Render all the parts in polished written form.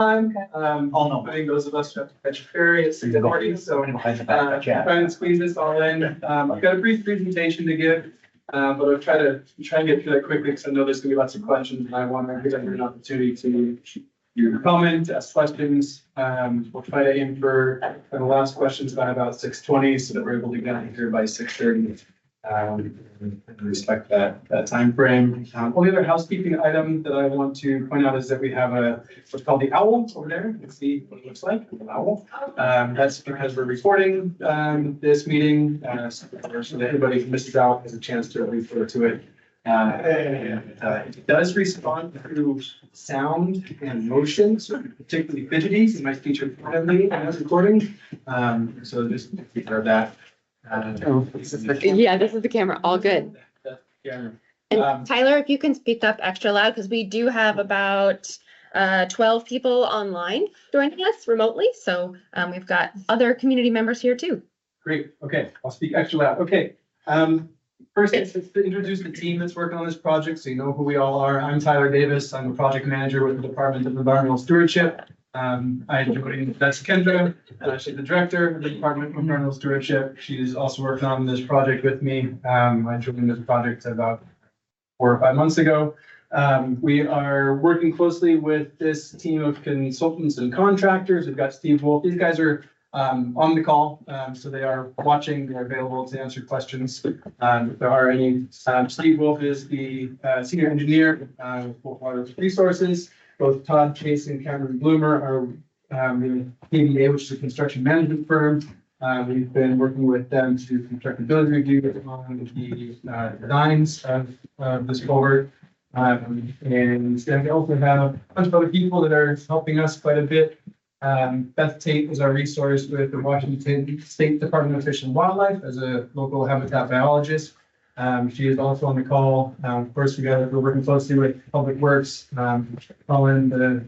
time. I think those of us who have to catch a ferry at 6:40, so trying to squeeze this all in. I've got a brief presentation to give, but I'll try and get through that quickly because I know there's gonna be lots of questions and I want to give everyone an opportunity to comment, ask questions. We'll try to aim for the last questions by about 6:20 so that we're able to get out of here by 6:30. And respect that time frame. Only other housekeeping item that I want to point out is that we have what's called the owl over there. You can see what it looks like, an owl. That's because we're recording this meeting, so that everybody who misses out has a chance to refer to it. It does respond through sound and motion, so particularly fidgety. So it might feature prominently in this recording. So just be aware of that. This is the camera. All good. Yeah. And Tyler, if you can speak up extra loud, because we do have about 12 people online joining us remotely. So we've got other community members here too. Great. Okay, I'll speak extra loud. Okay. First, let's introduce the team that's working on this project, so you know who we all are. I'm Tyler Davis. I'm the project manager with the Department of Environmental Stewardship. That's Kendra. She's the director of the Department of Environmental Stewardship. She's also working on this project with me. I joined this project about 4 or 5 months ago. We are working closely with this team of consultants and contractors. We've got Steve Wolf. These guys are on the call, so they are watching. They're available to answer questions if there are any. Steve Wolf is the senior engineer with Water Resources. Both Todd Chase and Cameron Bloomer are the KBA, which is a construction management firm. We've been working with them to construct a building review on the designs of this culvert. And then we also have a bunch of other people that are helping us quite a bit. Beth Tate is our resource with the Washington State Department of Fish and Wildlife as a local habitat biologist. She is also on the call. Of course, we're working closely with Public Works, Colin, the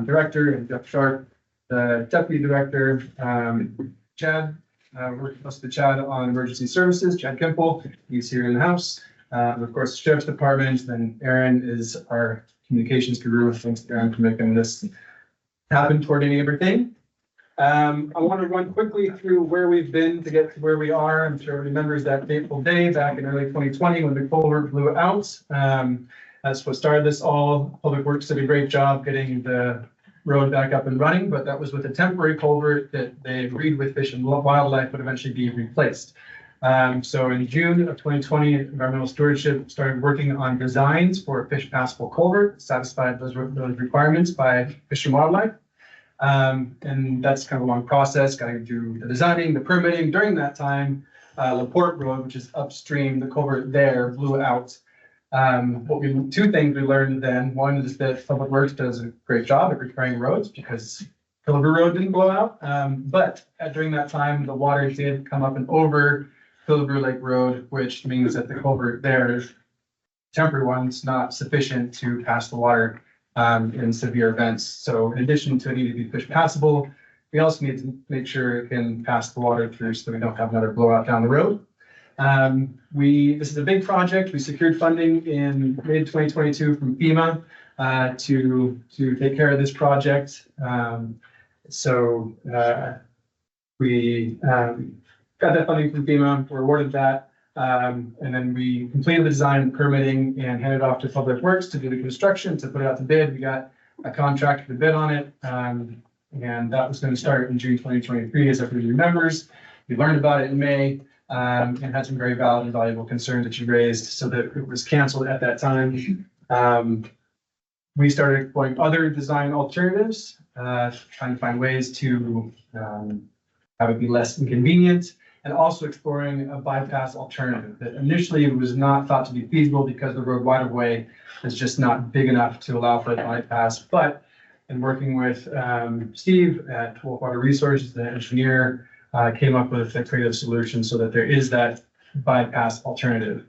director, and Jeff Sharp, the deputy director, Chad, working close to Chad on emergency services, Chad Kemple, he's here in the house. Of course, the Sheriff's Department, then Aaron is our communications guru. Thanks to Aaron for making this happen toward any of everything. I want to run quickly through where we've been to get to where we are. I'm sure everybody remembers that fateful day back in early 2020 when the culvert blew out. That's what started this all. Public Works did a great job getting the road back up and running, but that was with a temporary culvert that they agreed with Fish and Wildlife would eventually be replaced. So in June of 2020, Environmental Stewardship started working on designs for a fish passable culvert, satisfied those requirements by Fish and Wildlife. And that's kind of a long process, got to do the designing, the permitting. During that time, LaPorte Road, which is upstream, the culvert there blew out. Two things we learned then. One is that Public Works does a great job at repairing roads because Killebrew Road didn't blow out. But during that time, the water did come up and over Killebrew Lake Road, which means that the culvert there, temporary one's not sufficient to pass the water in severe events. So in addition to it needing to be fish passable, we also need to make sure it can pass the water through so that we don't have another blowout down the road. This is a big project. We secured funding in mid-2022 from FEMA to take care of this project. We got that funding from FEMA, we're awarded that. And then we completed the design and permitting and handed it off to Public Works to do the construction, to put it out to bid. We got a contract to bid on it. And that was going to start in June 2023, as everybody remembers. We learned about it in May and had some very valid and valuable concerns that you raised, so that it was canceled at that time. We started exploring other design alternatives, trying to find ways to have it be less inconvenient, and also exploring a bypass alternative that initially was not thought to be feasible because the road right of way is just not big enough to allow for a bypass. But in working with Steve at Water Resources, the engineer, came up with a creative solution so that there is that bypass alternative.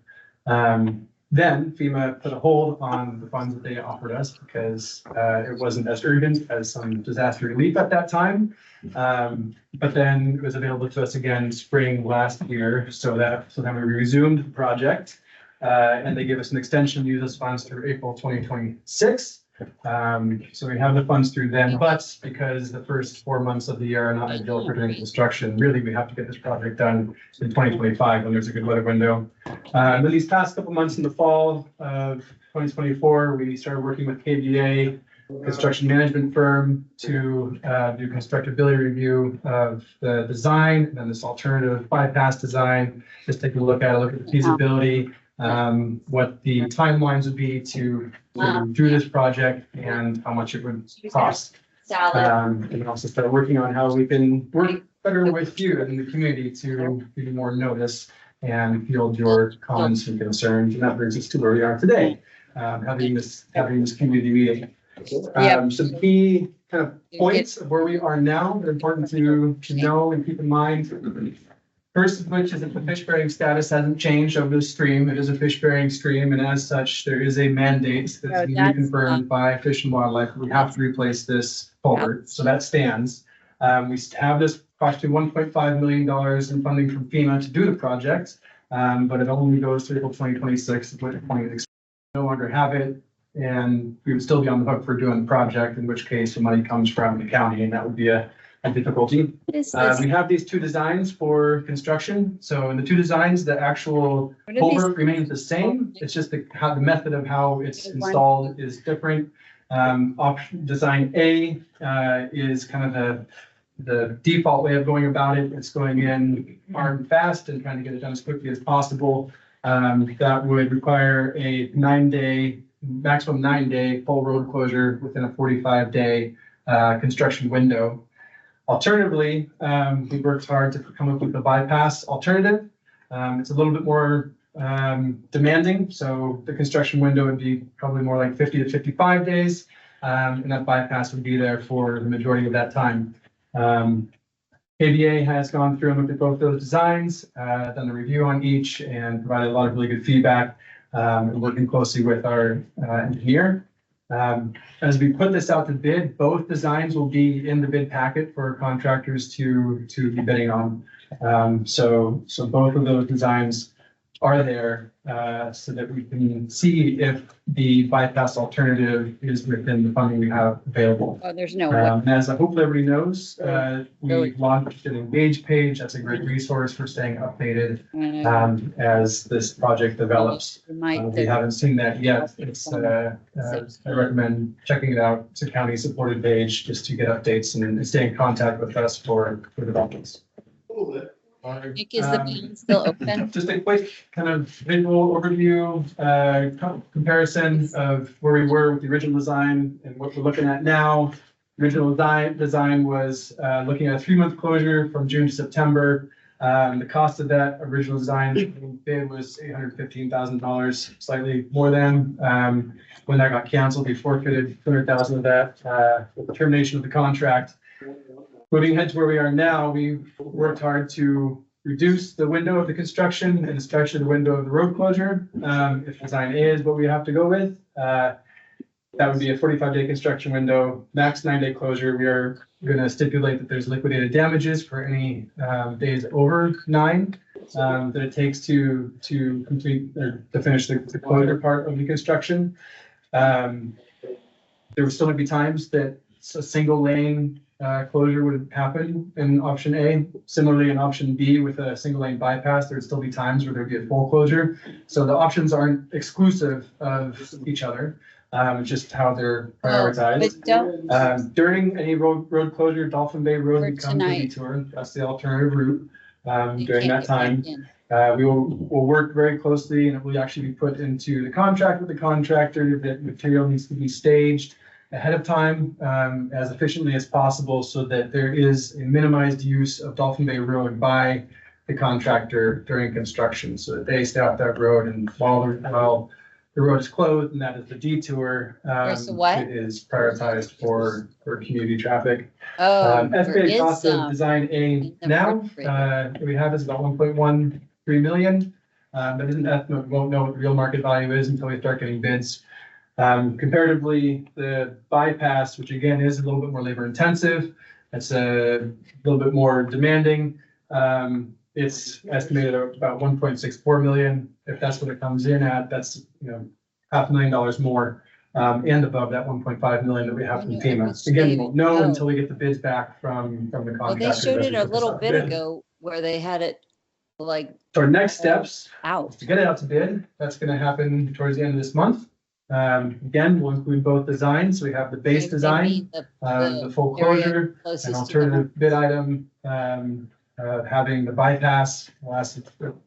Then FEMA put a hold on the funds that they offered us because it wasn't as urgent as some disaster relief at that time. But then it was available to us again spring last year. So then we resumed the project and they gave us an extension to use those funds through April 2026. So we have the funds through them, but because the first 4 months of the year are not ideal for doing construction, really, we have to get this project done in 2025 when there's a good weather window. Then these past couple months in the fall of 2024, we started working with KBA, construction management firm, to do constructability review of the design and then this alternative bypass design. Just take a look at the feasibility, what the timelines would be to do this project and how much it would cost. And also start working on how we can work better with you in the community to give you more notice and field your comments and concerns. And that brings us to where we are today, having this community meeting. Some key kind of points of where we are now, they're important to know and keep in mind. First of which is that the fish bearing status hasn't changed over the stream. It is a fish bearing stream, and as such, there is a mandate that's been reconfirmed by Fish and Wildlife. We have to replace this culvert, so that stands. We have this approximately $1.5 million in funding from FEMA to do the project, but it only goes through April 2026, at which point we no longer have it. And we would still be on the hook for doing the project, in which case the money comes from the county, and that would be a difficulty. We have these two designs for construction. So in the two designs, the actual culvert remains the same. It's just the method of how it's installed is different. Option design A is kind of the default way of going about it. It's going in hard and fast and trying to get it done as quickly as possible. That would require a maximum 9-day full road closure within a 45-day construction window. Alternatively, we worked hard to come up with a bypass alternative. It's a little bit more demanding, so the construction window would be probably more like 50 to 55 days, and that bypass would be there for the majority of that time. KBA has gone through and looked at both those designs, done a review on each, and provided a lot of really good feedback. And working closely with our engineer. As we put this out to bid, both designs will be in the bid packet for contractors to be bidding on. So both of those designs are there so that we can see if the bypass alternative is within the funding we have available. Oh, there's no. And as I hope everybody knows, we launched an Engage page. That's a great resource for staying updated as this project develops. We haven't seen that yet. I recommend checking it out. It's a county supported page just to get updates and stay in contact with us for developments. Is the meeting still open? Just a quick kind of visual overview, comparison of where we were with the original design and what we're looking at now. The original design was looking at a 3-month closure from June to September. The cost of that original design bid was $815,000, slightly more than. When that got canceled, we forfeited $200,000 of that with the termination of the contract. Moving ahead to where we are now, we've worked hard to reduce the window of the construction and especially the window of the road closure. If design A is what we have to go with, that would be a 45-day construction window, max 9-day closure. We are going to stipulate that there's liquidated damages for any days over 9 that it takes to complete or to finish the closure part of the construction. There would still be times that a single lane closure would happen in option A. Similarly, in option B with a single lane bypass, there would still be times where there'd be a full closure. So the options aren't exclusive of each other. Just how they're prioritized. During any road closure, Dolphin Bay Road becomes a detour. That's the alternative route during that time. We'll work very closely, and it will actually be put into the contract with the contractor that material needs to be staged ahead of time as efficiently as possible so that there is a minimized use of Dolphin Bay Road by the contractor during construction so that they stay off that road, and while the road is closed and that is the detour, it is prioritized for community traffic. Estimated cost of design A now we have is about $1.13 million. That is an estimate. We won't know what the real market value is until we start getting bids. Comparatively, the bypass, which again is a little bit more labor intensive, it's a little bit more demanding. It's estimated at about $1.64 million. If that's what it comes in at, that's $500,000 more and above that 1.5 million that we have from I FEMA. was Again, we saying, won't know oh. until we get the bids back from the Well, contractor. they showed as it we a put this little out to bit bid. ago where they had it like So our next steps out. to get it out to bid, that's gonna happen towards the end of this month. Again, we'll include both designs. So we have the base Maybe they design, mean the full area closure, an closest to the alternative bid item, having the bypass.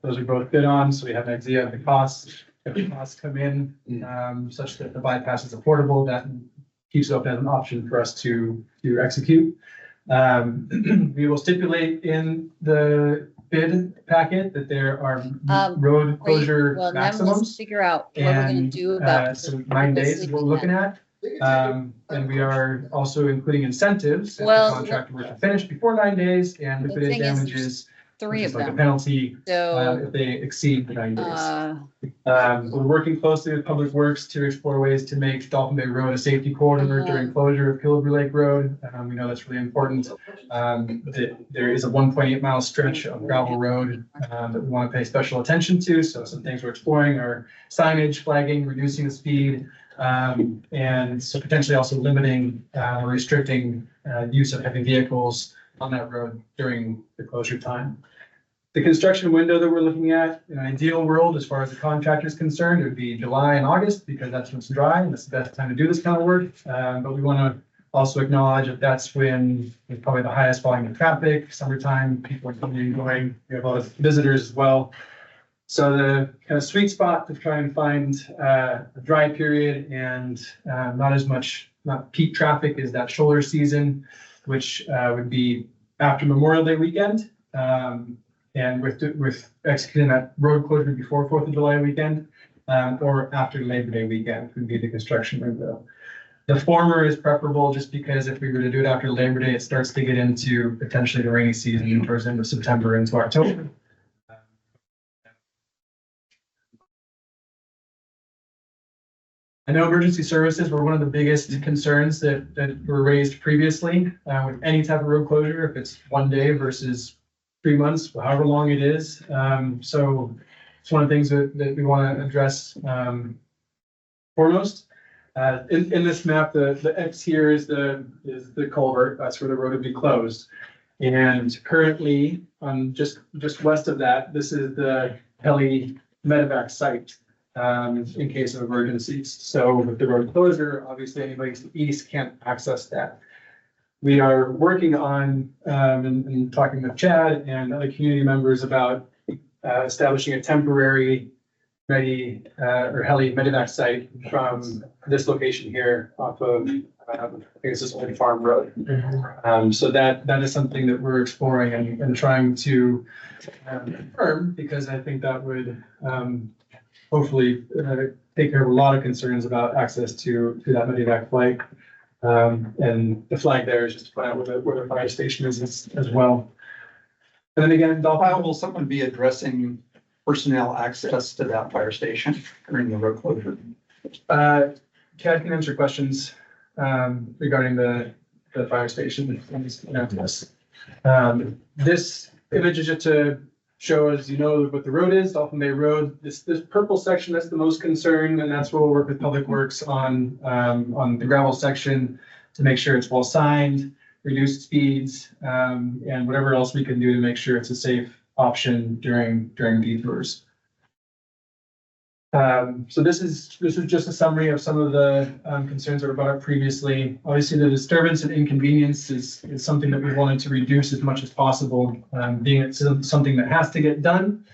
Those are both bid on, so we have an idea of the costs. If the costs come in, such that the bypass is affordable, that keeps it open as an option for us to execute. We will stipulate in the bid packet that there are road closure Well, now let's maximums. figure out what we're gonna And do about. so the 9 people days is what we're sleeping looking at. And we are also including incentives if the Well, contractor were to finish before 9 days and The liquidated thing is, damages, Three which of is like a them. penalty So, if they exceed the 9 days. We're working closely with Public Works to explore ways to make Dolphin Bay Road a safety corridor during closure of Killebrew Lake Road. We know that's really important. There is a 1.8 mile stretch of gravel road that we want to pay special attention to. So some things we're exploring are signage, flagging, reducing the speed, and so potentially also limiting or restricting use of heavy vehicles on that road during the closure time. The construction window that we're looking at, in an ideal world, as far as the contractor is concerned, it would be July and August, because that's when it's dry and it's the best time to do this kind of work. But we want to also acknowledge that that's when there's probably the highest volume of traffic, summertime, people are coming and going, we have a lot of visitors as well. So the kind of sweet spot to try and find a dry period and not peak traffic is that shoulder season, which would be after Memorial Day weekend. And with executing that road closure before 4th of July weekend, or after Labor Day weekend would be the construction window. The former is preferable just because if we were to do it after Labor Day, it starts to get into potentially the rainy season towards the end of September into October. I know emergency services were one of the biggest concerns that were raised previously with any type of road closure, if it's 1 day versus 3 months, however long it is. So it's one of the things that we want to address foremost. In this map, the X here is the culvert. That's where the road would be closed. And currently, on just west of that, this is the heli medevac site in case of emergencies. So with the road closure, obviously anybody to the east can't access that. We are working on and talking with Chad and other community members about establishing a temporary heli medevac site from this location here off of I think it's this Old Farm Road. So that is something that we're exploring and trying to confirm, because I think that would hopefully take care of a lot of concerns about access to that medevac flight. And the flag there is just to point out where the fire station is as well. And then again, How will someone be addressing personnel access to that fire station during the road closure? Chad can answer questions regarding the fire station. This image is just to show, as you know, what the road is, Dolphin Bay Road. This purple section, that's the most concern, and that's where we'll work with Public Works on the gravel section to make sure it's well signed, reduced speeds, and whatever else we can do to make sure it's a safe option during detours. So this is just a summary of some of the concerns that were brought up previously. Obviously, the disturbance and inconvenience is something that we wanted to reduce as much as possible, being it's something that has to get done.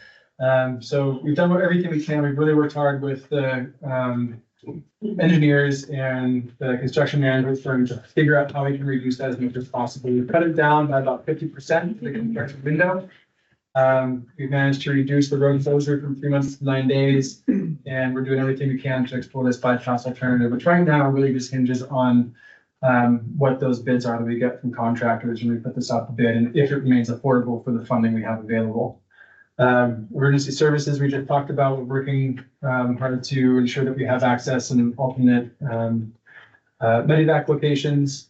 So we've done everything we can. We've really worked hard with the engineers and the construction management firm to figure out how we can reduce that as much as possible. We've cut it down by about 50% the construction window. We've managed to reduce the road closure from 3 months to 9 days, and we're doing everything we can to explore this bypass alternative, which right now really just hinges on what those bids are that we get from contractors when we put this out to bid, and if it remains affordable for the funding we have available. Emergency services we just talked about. We're working hard to ensure that we have access and alternate medevac locations.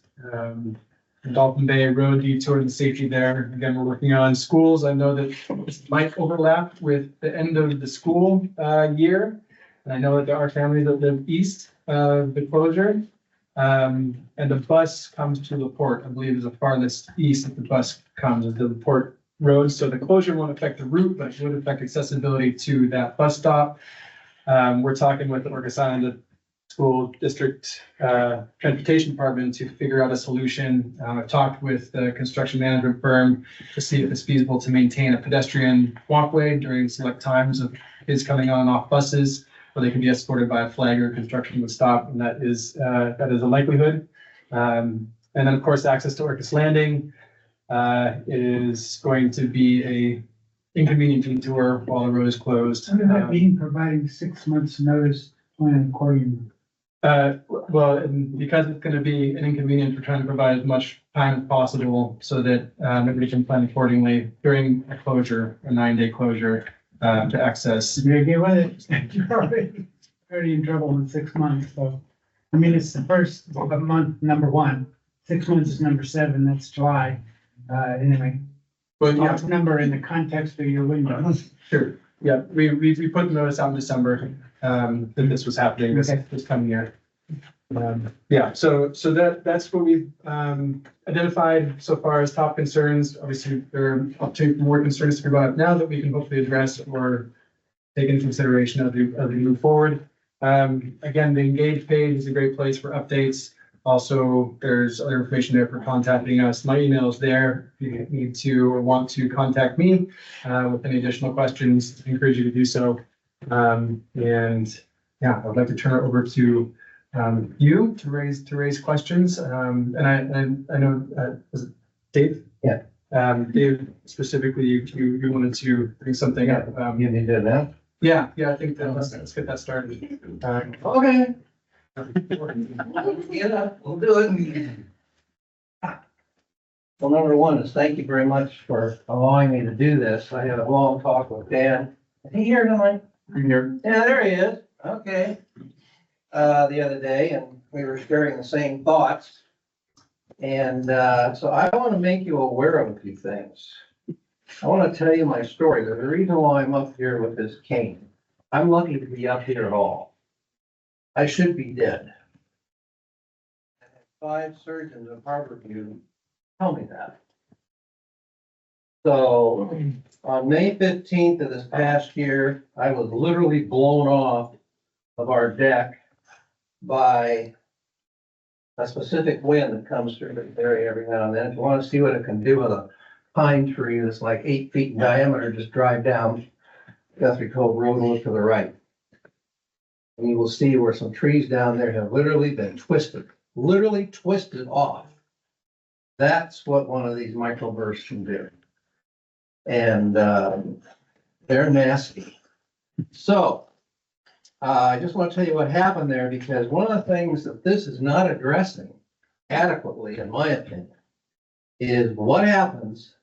Dolphin Bay Road detour and safety there. Again, we're working on schools. I know that this might overlap with the end of the school year. And I know that there are families that live east of the closure. And the bus comes to LaPorte, I believe is the farthest east that the bus comes, is the LaPorte Road. So the closure won't affect the route, but it would affect accessibility to that bus stop. We're talking with the Orcas Island School District Transportation Department to figure out a solution. I've talked with the construction management firm to see if it's feasible to maintain a pedestrian walkway during select times of kids coming on and off buses, where they can be escorted by a flag or construction would stop, and that is a likelihood. And then, of course, access to Orcas Landing is going to be a inconvenient detour while the road is closed. What about being providing 6 months notice plan accordingly? Well, and because it's gonna be an inconvenience, we're trying to provide as much time as possible so that everybody can plan accordingly during a closure, a 9-day closure, to access. You get with it, you're already in trouble in 6 months, so. I mean, it's the first of month, number 1. 6 months is number 7, that's July. Anyway, But yeah, large number in the context of your window. sure. Yeah, we put the notice out in December, that this was happening this coming year. Yeah, so that's what we've identified so far as top concerns. Obviously, there are up to more concerns to be brought up now that we can hopefully address or take into consideration as we move forward. Again, the Engage page is a great place for updates. Also, there's other information there for contacting us. My email is there. If you need to or want to contact me with any additional questions, I encourage you to do so. And yeah, I'd like to turn it over to you to raise questions. And I know, was it Dave? Yeah. Dave, specifically, you wanted to bring something up. You need to that? Yeah, I think that let's get that started. Okay. Yeah, we'll do it. Well, number one is thank you very much for allowing me to do this. I had a long talk with Dan. Is he here tonight? I'm here. Yeah, there he is. Okay. The other day, and we were sharing the same thoughts. And, so I want to make you aware of a few things. I want to tell you my story. There's a reason why I'm up here with this cane. I'm lucky to be up here at all. I should be dead. I had 5 surgeons at Harborview tell me that. So on May 15th of this past year, I was literally blown off of our deck by a specific wind that comes through this area every now and then. If you want to see what it can do with a pine tree that's like 8 feet in diameter, just drive down Guthrie Cove Road and look to the right. And you will see where some trees down there have literally been twisted off. That's what one of these microbursts can do. And they're nasty. So I just want to tell you what happened there, because one of the things that this is not addressing adequately, in my opinion, is what happens.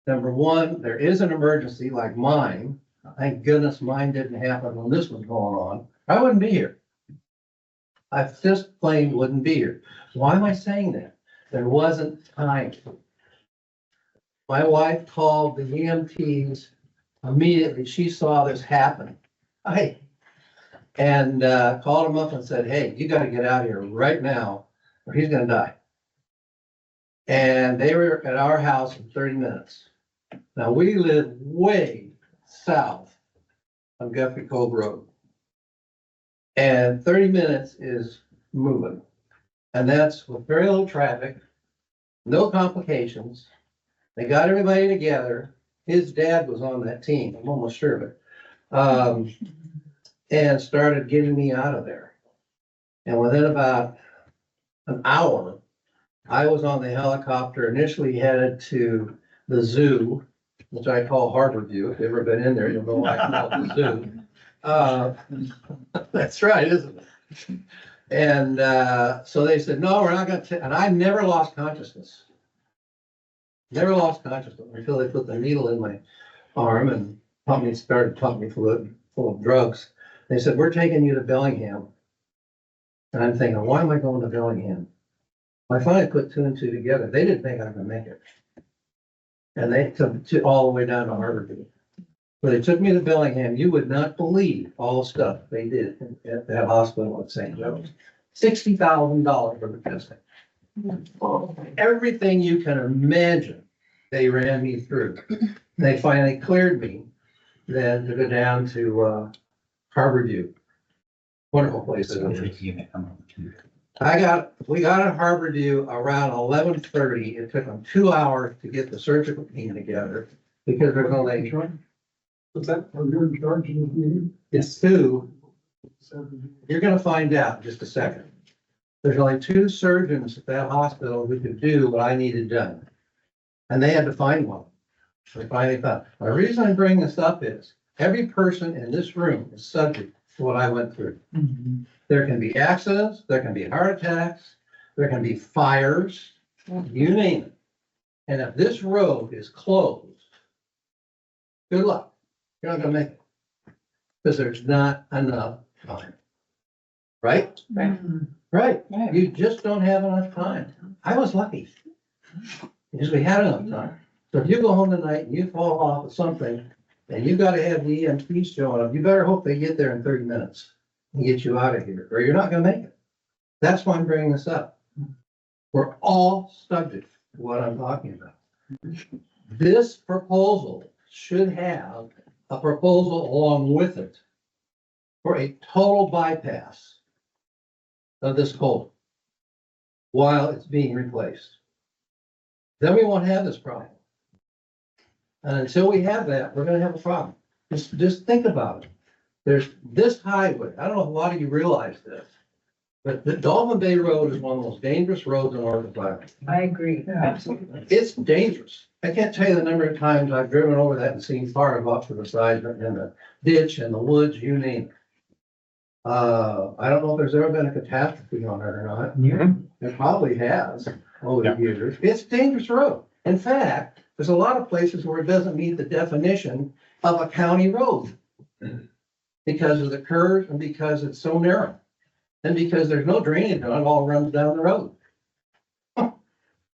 Number one, there is an emergency like mine. Thank goodness mine didn't happen when this was going on. I wouldn't be here. I just plain wouldn't be here. Why am I saying that? There wasn't time. My wife called the EMTs immediately. She saw this happen. And called him up and said, hey, you got to get out of here right now or he's going to die. And they were at our house in 30 minutes. Now we live way south on Guthrie Cove Road. And 30 minutes is moving. And that's with very little traffic, no complications. They got everybody together. His dad was on that team, I'm almost sure of it. And started getting me out of there. And within about an hour, I was on the helicopter, initially headed to the zoo, which I call Harborview. If you've ever been in there, you'll know I call it the zoo. That's right, isn't it? And so they said, no, we're not gonna, and I never lost consciousness. Never lost consciousness until they put the needle in my arm and started pumping me full of drugs. They said, we're taking you to Bellingham. And I'm thinking, why am I going to Bellingham? I finally put 2 and 2 together. They didn't think I was gonna make it. And they took all the way down to Harborview. So they took me to Bellingham. You would not believe all the stuff they did at that hospital at St. Joe's. $60,000 for the testing. Everything you can imagine, they ran me through. They finally cleared me then to go down to Harborview. Wonderful place to go. We got at Harborview around 11:30. It took them 2 hours to get the surgical team together because there's no lady. What's that? Are you in charge of this meeting? It's two. You're gonna find out in just a second. There's only 2 surgeons at that hospital who could do what I needed done. And they had to find one. They finally found. The reason I bring this up is every person in this room is subject to what I went through. There can be accidents, there can be heart attacks, there can be fires, you name it. And if this road is closed, good luck. You're not gonna make it. Because there's not enough time. Right? Right. You just don't have enough time. I was lucky. Because we had enough time. So if you go home tonight and you fall off of something and you gotta have the EMTs showing up, you better hope they get there in 30 minutes and get you out of here, or you're not gonna make it. That's why I'm bringing this up. We're all subject to what I'm talking about. This proposal should have a proposal along with it for a total bypass of this culvert while it's being replaced. Then we won't have this problem. And until we have that, we're gonna have a problem. Just think about it. There's this highway, I don't know if a lot of you realize this, but the Dolphin Bay Road is one of the most dangerous roads in Orcas Island. I agree, absolutely. It's dangerous. I can't tell you the number of times I've driven over that and seen fire up to the side and the ditch and the woods, you name it. I don't know if there's ever been a catastrophe on it or not. It probably has over the years. It's a dangerous road. In fact, there's a lot of places where it doesn't meet the definition of a county road because of the curves and because it's so narrow and because there's no drainage on it, all runs down the road.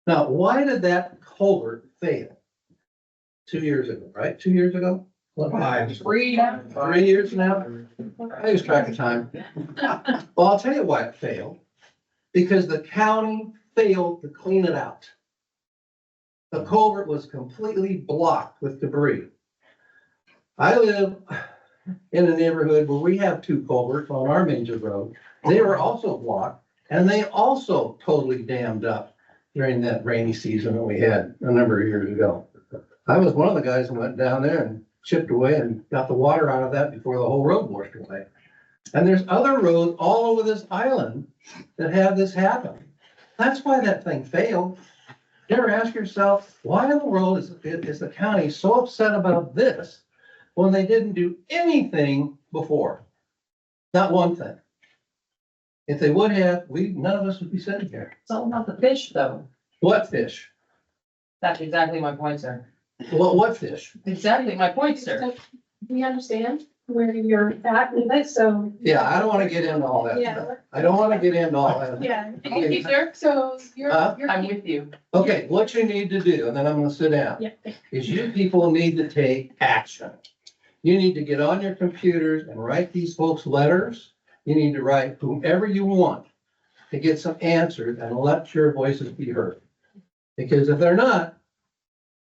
Now, why did that culvert fail 2 years ago, right? 2 years ago? What, 3 years now? I lose track of time. Well, I'll tell you why it failed. Because the county failed to clean it out. The culvert was completely blocked with debris. I live in a neighborhood where we have 2 culverts on our major road. They were also blocked and they also totally dammed up during that rainy season that we had a number of years ago. I was one of the guys who went down there and chipped away and got the water out of that before the whole road washed away. And there's other roads all over this island that have this happen. That's why that thing failed. You ever ask yourself, why in the world is the county so upset about this when they didn't do anything before? Not one thing. If they would have, none of us would be sitting here. It's all about the fish, though. What fish? That's exactly my point, sir. What fish? Exactly my point, sir. We understand where you're at with it, so. Yeah, I don't want to get into all that Yeah. stuff. I don't want to get into all that. Yeah. Thank you, sir. So you're, Huh? I'm with you. Okay, what you need to do, and then I'm gonna sit down, Yeah. is you people need to take action. You need to get on your computers and write these folks letters. You need to write whomever you want to get some answers and let your voices be heard. Because if they're not,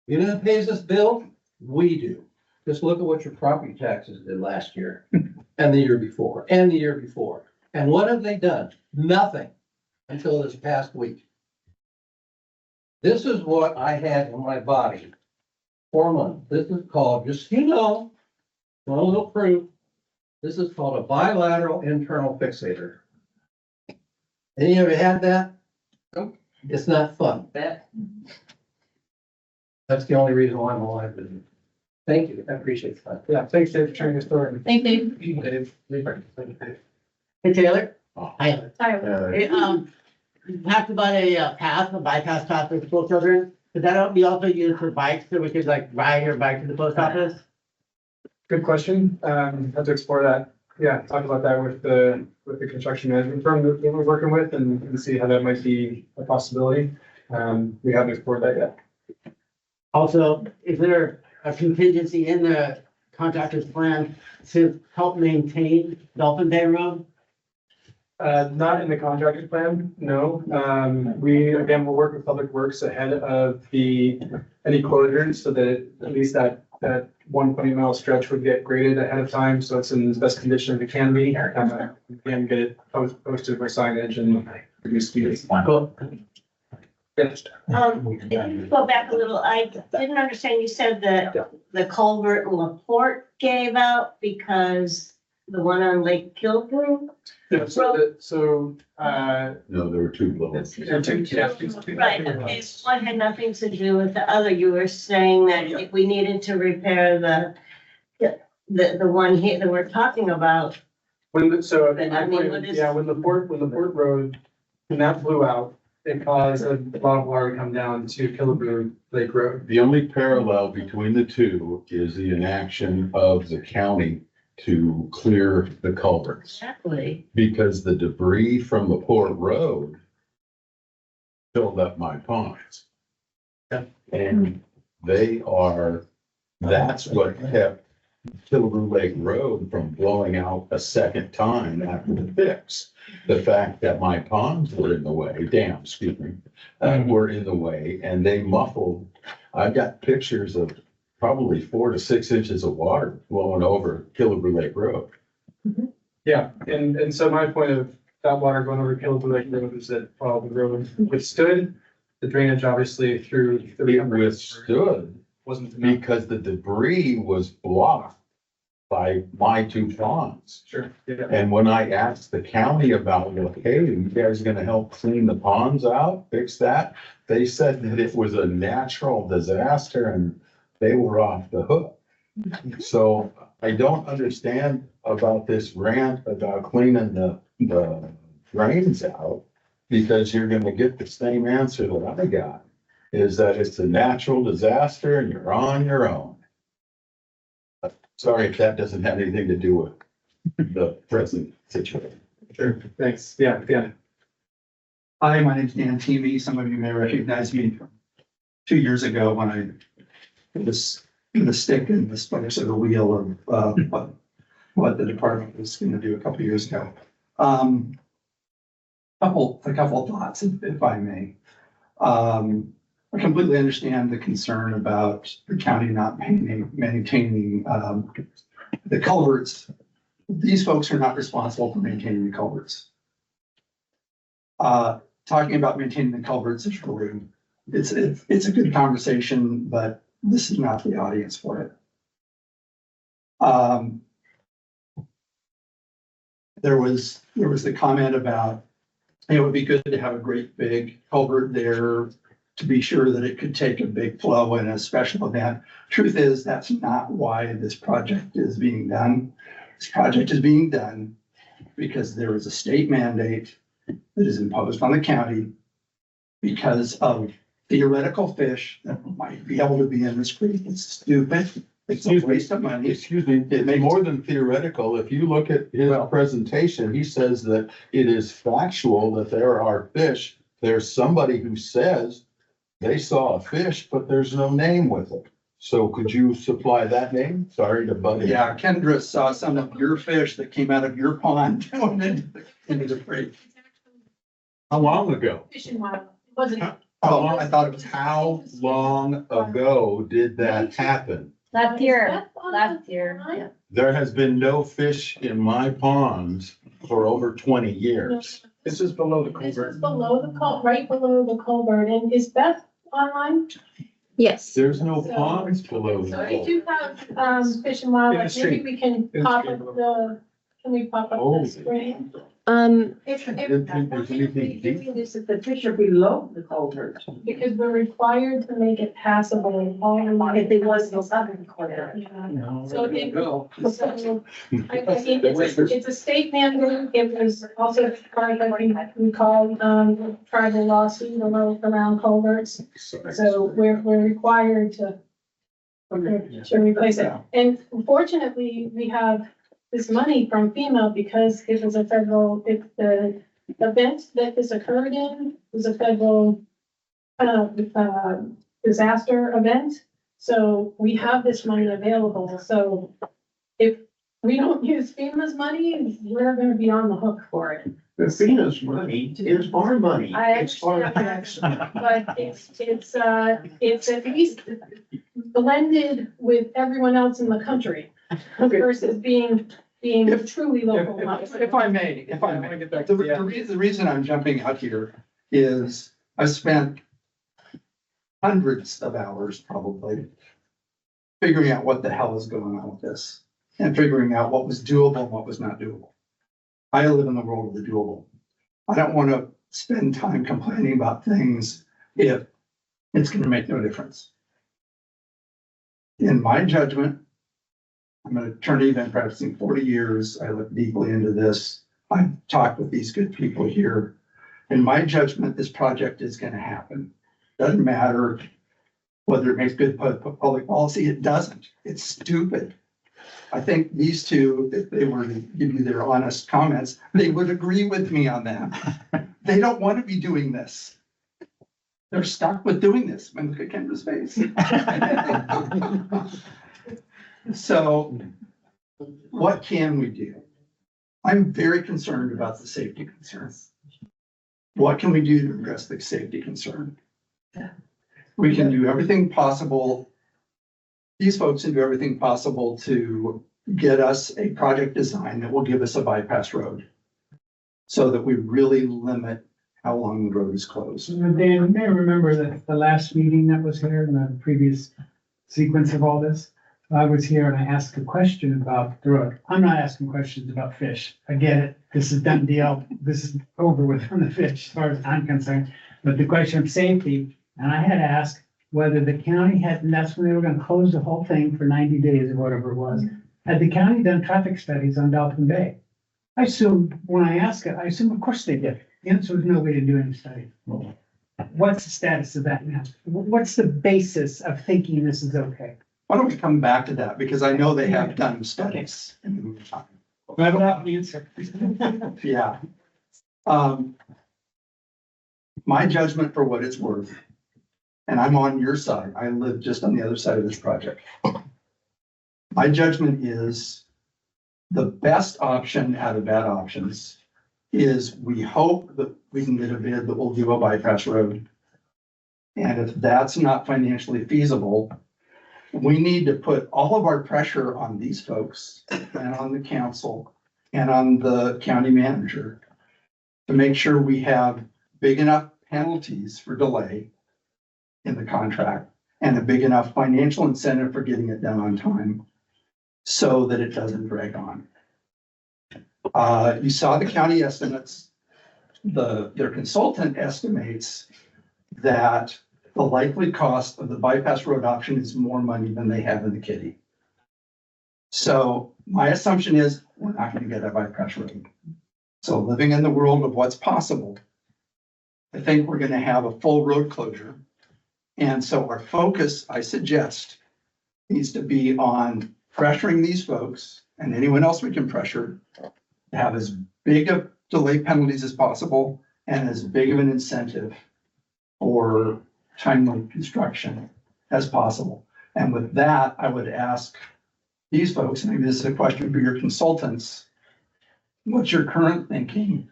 you know who pays this bill? We do. Just look at what your property taxes did last year and the year before and the year before. And what have they done? Nothing until this past week. This is what I had in my body 4 months. This is called, just so you know, want a little proof. This is called a bilateral internal fixator. Any of you had that? Nope. It's not fun. Bet. That's the only reason why I'm alive with you. Thank you. I appreciate that. Yeah, thanks, Dave, for sharing your story. Thank you. Dave. Hey Taylor. I, Hey, you talked about a path, a bypass path for school children. Could that be also used for bikes so we could like ride your bike to the post office? Good question. Have to explore that. Yeah, talk about that with the construction management firm that we're working with and see how that might be a possibility. We haven't explored that yet. Also, is there a contingency in the contractor's plan to help maintain Dolphin Bay Road? Not in the contractor's plan, no. We, again, will work with Public Works ahead of any closures so that at least that 120-mile stretch would get graded ahead of time, so it's in the best condition it can be. Again, get it posted for signage and reduce speeds. Cool. Go back a little, I didn't understand, you said that the culvert in LaPorte gave out because the one on Lake Killebrew? Yeah, so, No, there were two blowers. Right, okay, one had nothing to do with the other, you were saying that if we needed to repair the one here that we're talking about. when the Port Road, when that blew out, it caused a lot of water to come down to Killebrew Lake Road. The only parallel between the two is the inaction of the county to clear the culverts. Exactly. Because the debris from the Port Road filled up my ponds. Yeah. And that's what kept Killebrew Lake Road from blowing out a second time after the fix. The fact that my ponds were in the way, dams, were in the way, and they muffled. I've got pictures of probably 4 to 6 inches of water flowing over Killebrew Lake Road. Yeah, and so my point of that water going over Killebrew Lake Road is that while the road withstood, the drainage obviously through. It withstood Wasn't enough. because the debris was blocked by my 2 ponds. Sure, yeah. And when I asked the county about, well, hey, you guys gonna help clean the ponds out, fix that? They said that it was a natural disaster and they were off the hook. So I don't understand about this rant about cleaning the drains out, because you're gonna get the same answer that I got, is that it's a natural disaster and you're on your own. Sorry if that doesn't have anything to do with the present situation. Sure, thanks. Yeah. Hi, my name's Dan Teamy. Some of you may recognize me from 2 years ago when I was the stick in the spokes of the wheel of what the department was going to do a couple years ago. A couple of thoughts, if I may. I completely understand the concern about the county not maintaining the culverts. These folks are not responsible for maintaining the culverts. Talking about maintaining the culverts is really, it's a good conversation, but this is not the audience for it. There was the comment about, it would be good to have a great big culvert there to be sure that it could take a big flow in a special event. Truth is, that's not why this project is being done. This project is being done because there is a state mandate that is imposed on the county because of theoretical fish that might be able to be in this creek. It's stupid. It's a waste of money. Excuse me, it's more than theoretical. If you look at his presentation, he says that it is factual that there are fish. There's somebody who says they saw a fish, but there's no name with it. So could you supply that name? Sorry to butt in. Yeah, Kendra saw some of your fish that came out of your pond going into the creek. How long ago? Fish and Wildlife. Wasn't it? Oh, I thought it was How long ago did that happen? Last year, That's on last the year, line? yeah. There has been no fish in my ponds for over 20 years. This is below the This culvert. is below right below the culvert, and is Beth online? Yes. There's no ponds below the So we culvert. do have, Fish and Wildlife, In the maybe we can In the pop stream. up can we pop up Oh. the screen? Didn't think there's anything deep. The fish are below the culvert. Because we're required to make it passable all along. If they was the southern corner. Yeah. So I think it's a state mandate. It was also part of, we call, tribal lawsuit around culverts. So we're required to replace it. And fortunately, we have this money from FEMA because it was a federal, if the event that this occurred in was a federal disaster event. So we have this money available, so if we don't use FEMA's money, we're gonna be on the hook for it. The FEMA's money is our money. I It's our understand tax. But it's at least blended with everyone else in the country versus being truly local. If I may, I wanna get back to the reason I'm jumping out here is I've spent hundreds of hours probably figuring out what the hell is going on with this and figuring out what was doable and what was not doable. I live in the world of the doable. I don't want to spend time complaining about things if it's going to make no difference. In my judgment, I'm an attorney, been practicing 40 years. I look deeply into this. I've talked with these good people here. In my judgment, this project is going to happen. Doesn't matter whether it makes good public policy, it doesn't. It's stupid. I think these two, if they were to give you their honest comments, they would agree with me on that. They don't want to be doing this. They're stuck with doing this. I mean, look at Kendra's face. So what can we do? I'm very concerned about the safety concern. What can we do to address the safety concern? We can do everything possible. These folks can do everything possible to get us a project design that will give us a bypass road so that we really limit how long the road is closed. Dan, you may remember that the last meeting that was here in the previous sequence of all this. I was here and I asked a question about the road. I'm not asking questions about fish. I get it. This is done deal. This is over with on the fish as far as I'm concerned. But the question of safety, and I had to ask whether the county had, and that's when they were gonna close the whole thing for 90 days or whatever it was. Had the county done traffic studies on Dolphin Bay? I assume, when I asked it, I assume of course they did. The answer was no way to do any study. What's the status of that now? What's the basis of thinking this is okay? Why don't we come back to that? Because I know they have done studies in the meantime. I don't have the answer. Yeah. My judgment for what it's worth, and I'm on your side, I live just on the other side of this project. My judgment is the best option out of bad options is we hope that we can get a bid that will do a bypass road. And if that's not financially feasible, we need to put all of our pressure on these folks and on the council and on the county manager to make sure we have big enough penalties for delay in the contract and a big enough financial incentive for getting it done on time so that it doesn't drag on. You saw the county estimates. Their consultant estimates that the likely cost of the bypass road option is more money than they have in the kitty. So my assumption is we're not going to get a bypass road. So living in the world of what's possible, I think we're going to have a full road closure. And so our focus, I suggest, needs to be on pressuring these folks and anyone else we can pressure to have as big of delay penalties as possible and as big of an incentive for timely construction as possible. And with that, I would ask these folks, maybe this is a question for your consultants, what's your current thinking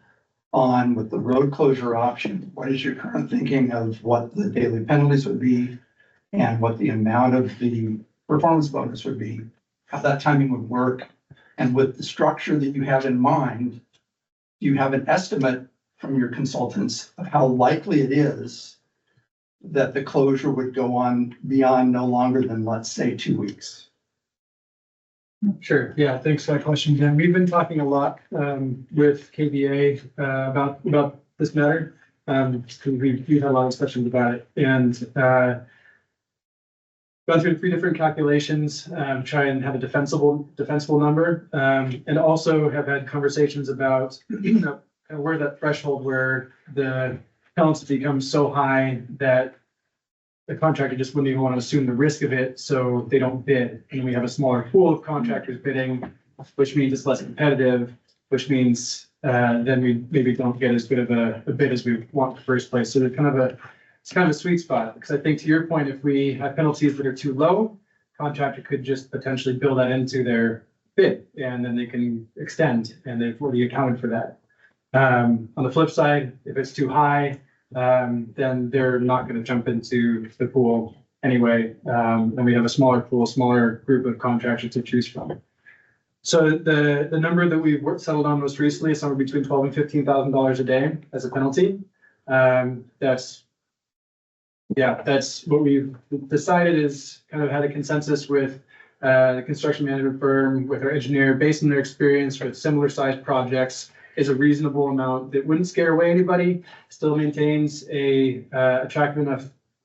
on with the road closure option? What is your current thinking of what the daily penalties would be and what the amount of the performance bonus would be, how that timing would work? And with the structure that you have in mind, do you have an estimate from your consultants of how likely it is that the closure would go on beyond no longer than, let's say, 2 weeks? Sure. Yeah, thanks for that question, Jen. We've been talking a lot with KBA about this matter. We've had a lot of discussions about it and gone through 3 different calculations, try and have a defensible number, and also have had conversations about where that threshold where the penalty becomes so high that the contractor just wouldn't even want to assume the risk of it, so they don't bid. And we have a smaller pool of contractors bidding, which means it's less competitive, which means then we maybe don't get as good of a bid as we want in the first place. So there's kind of a it's kind of a sweet spot, because I think to your point, if we have penalties that are too low, contractor could just potentially build that into their bid, and then they can extend, and they've already accounted for that. On the flip side, if it's too high, then they're not gonna jump into the pool anyway. And we have a smaller pool, smaller group of contractors to choose from. So the number that we've settled on most recently is somewhere between $12,000 and $15,000 a day as a penalty. That's what we've decided, is kind of had a consensus with the construction management firm, with our engineer, based on their experience with similar sized projects, is a reasonable amount that wouldn't scare away anybody, still maintains a attractive enough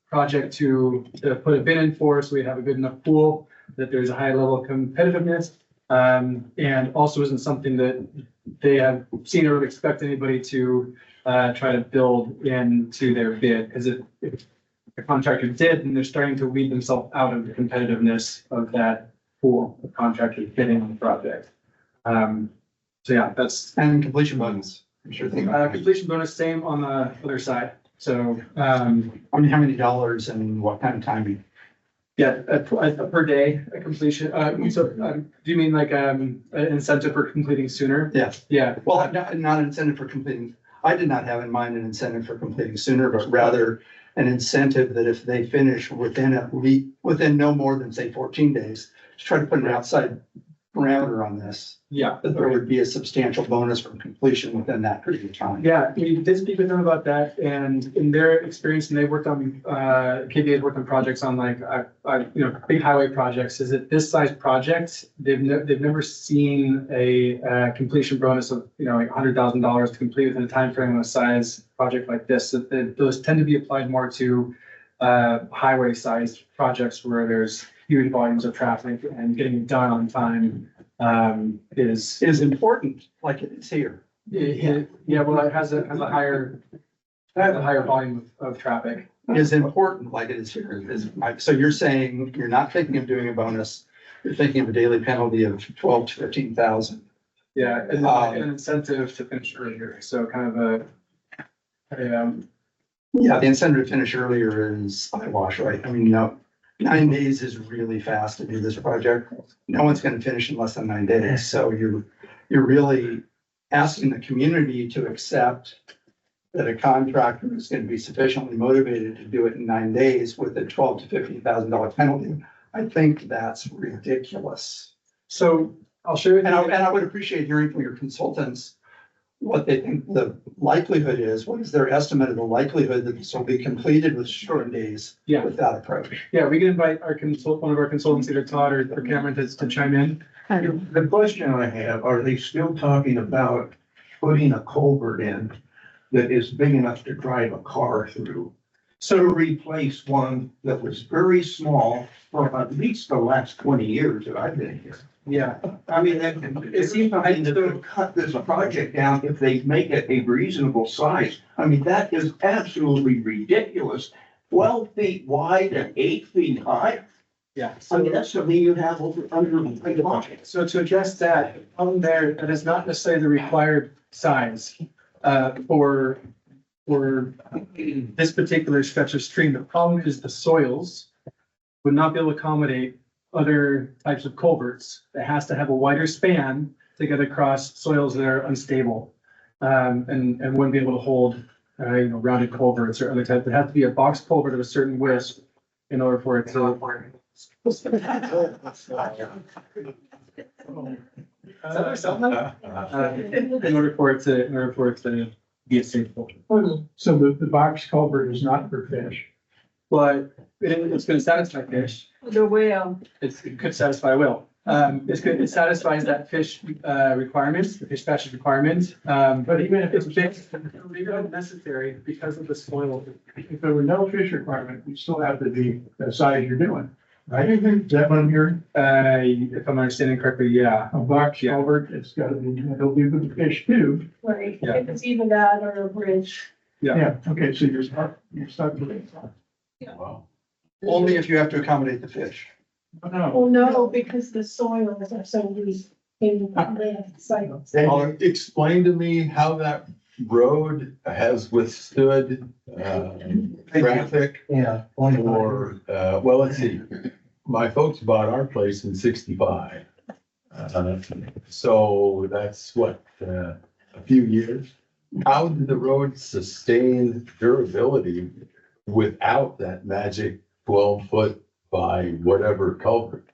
project to put a bid in for, so we have a good enough pool that there's a high level of competitiveness. And also isn't something that they have seen or would expect anybody to try to build into their bid, because if the contractor did, then they're starting to weed themselves out of the competitiveness of that pool of contractors bidding on the project. So yeah, that's And completion bonus, I'm sure thing. completion bonus, same on the other side. So I mean, how many dollars and what kind of timing? yeah, per day, a completion. Do you mean like an incentive for completing sooner? Yeah. Yeah. Well, not an incentive for completing, I did not have in mind an incentive for completing sooner, but rather an incentive that if they finish within no more than, say, 14 days, to try to put an outside parameter on this, Yeah. that there would be a substantial bonus from completion within that period of time. Yeah, we did speak with them about that, and in their experience, and they've worked on, KBA's worked on projects on like, big highway projects, is that this size project, they've never seen a completion bonus of, like $100,000 to complete within a timeframe of a size project like this. So those tend to be applied more to highway sized projects where there's huge volumes of traffic, and getting it done on time is important, like it is here. yeah, well, it has a higher volume of traffic. Is important, like it is here. So you're saying you're not thinking of doing a bonus, you're thinking of a daily penalty of 12 to 15,000. Yeah, and an incentive to finish earlier, so kind of Yeah, the incentive to finish earlier is eyewash, right? I mean, 9 days is really fast to do this project. No one's gonna finish in less than 9 days, so you're really asking the community to accept that a contractor is gonna be sufficiently motivated to do it in 9 days with a $12,000 to $15,000 penalty. I think that's ridiculous. So I'll share with you. And I would appreciate hearing from your consultants what they think the likelihood is. What is their estimate of the likelihood that this will be completed with short days Yeah. with that approach? Yeah, we can invite one of our consultants, either Todd or Cameron, to chime in. The question I have, are they still talking about putting a culvert in that is big enough to drive a car through? So to replace one that was very small for at least the last 20 years that I've been here. Yeah. I mean, it seems like they're gonna cut this project down if they make it a reasonable size. I mean, that is absolutely ridiculous. 12 feet wide and 8 feet high. Yeah. I mean, that's something you have under the pocket. So to address that, on there, that is not necessarily the required size for this particular stretch of stream. The problem is the soils would not be able to accommodate other types of culverts. It has to have a wider span to get across soils that are unstable, and wouldn't be able to hold, rounded culverts or other types. It has to be a box culvert of a certain width in order for it to. In order for it to be a safe culvert. So the box culvert is not for fish. But it's gonna satisfy fish. The whale. It could satisfy a whale. It satisfies that fish requirements, the fish patches requirement. But even if it's big, it's necessary because of the soil. If there were no fish requirement, you still have to be the size you're doing, right? Is that what I'm hearing? If I'm understanding correctly, yeah. A box culvert, it's gotta be, it'll be with the fish too. Right, Yeah. if it's even that or a bridge. Yeah. Okay, so you're stuck with it. Wow. Only if you have to accommodate the fish. No, Well, no, because the soils are so weak in the cycles. Explain to me how that road has withstood, traffic Yeah. or, well, let's see. My folks bought our place in 65. So that's what, a few years. How did the road sustain durability without that magic 12-foot by whatever culvert?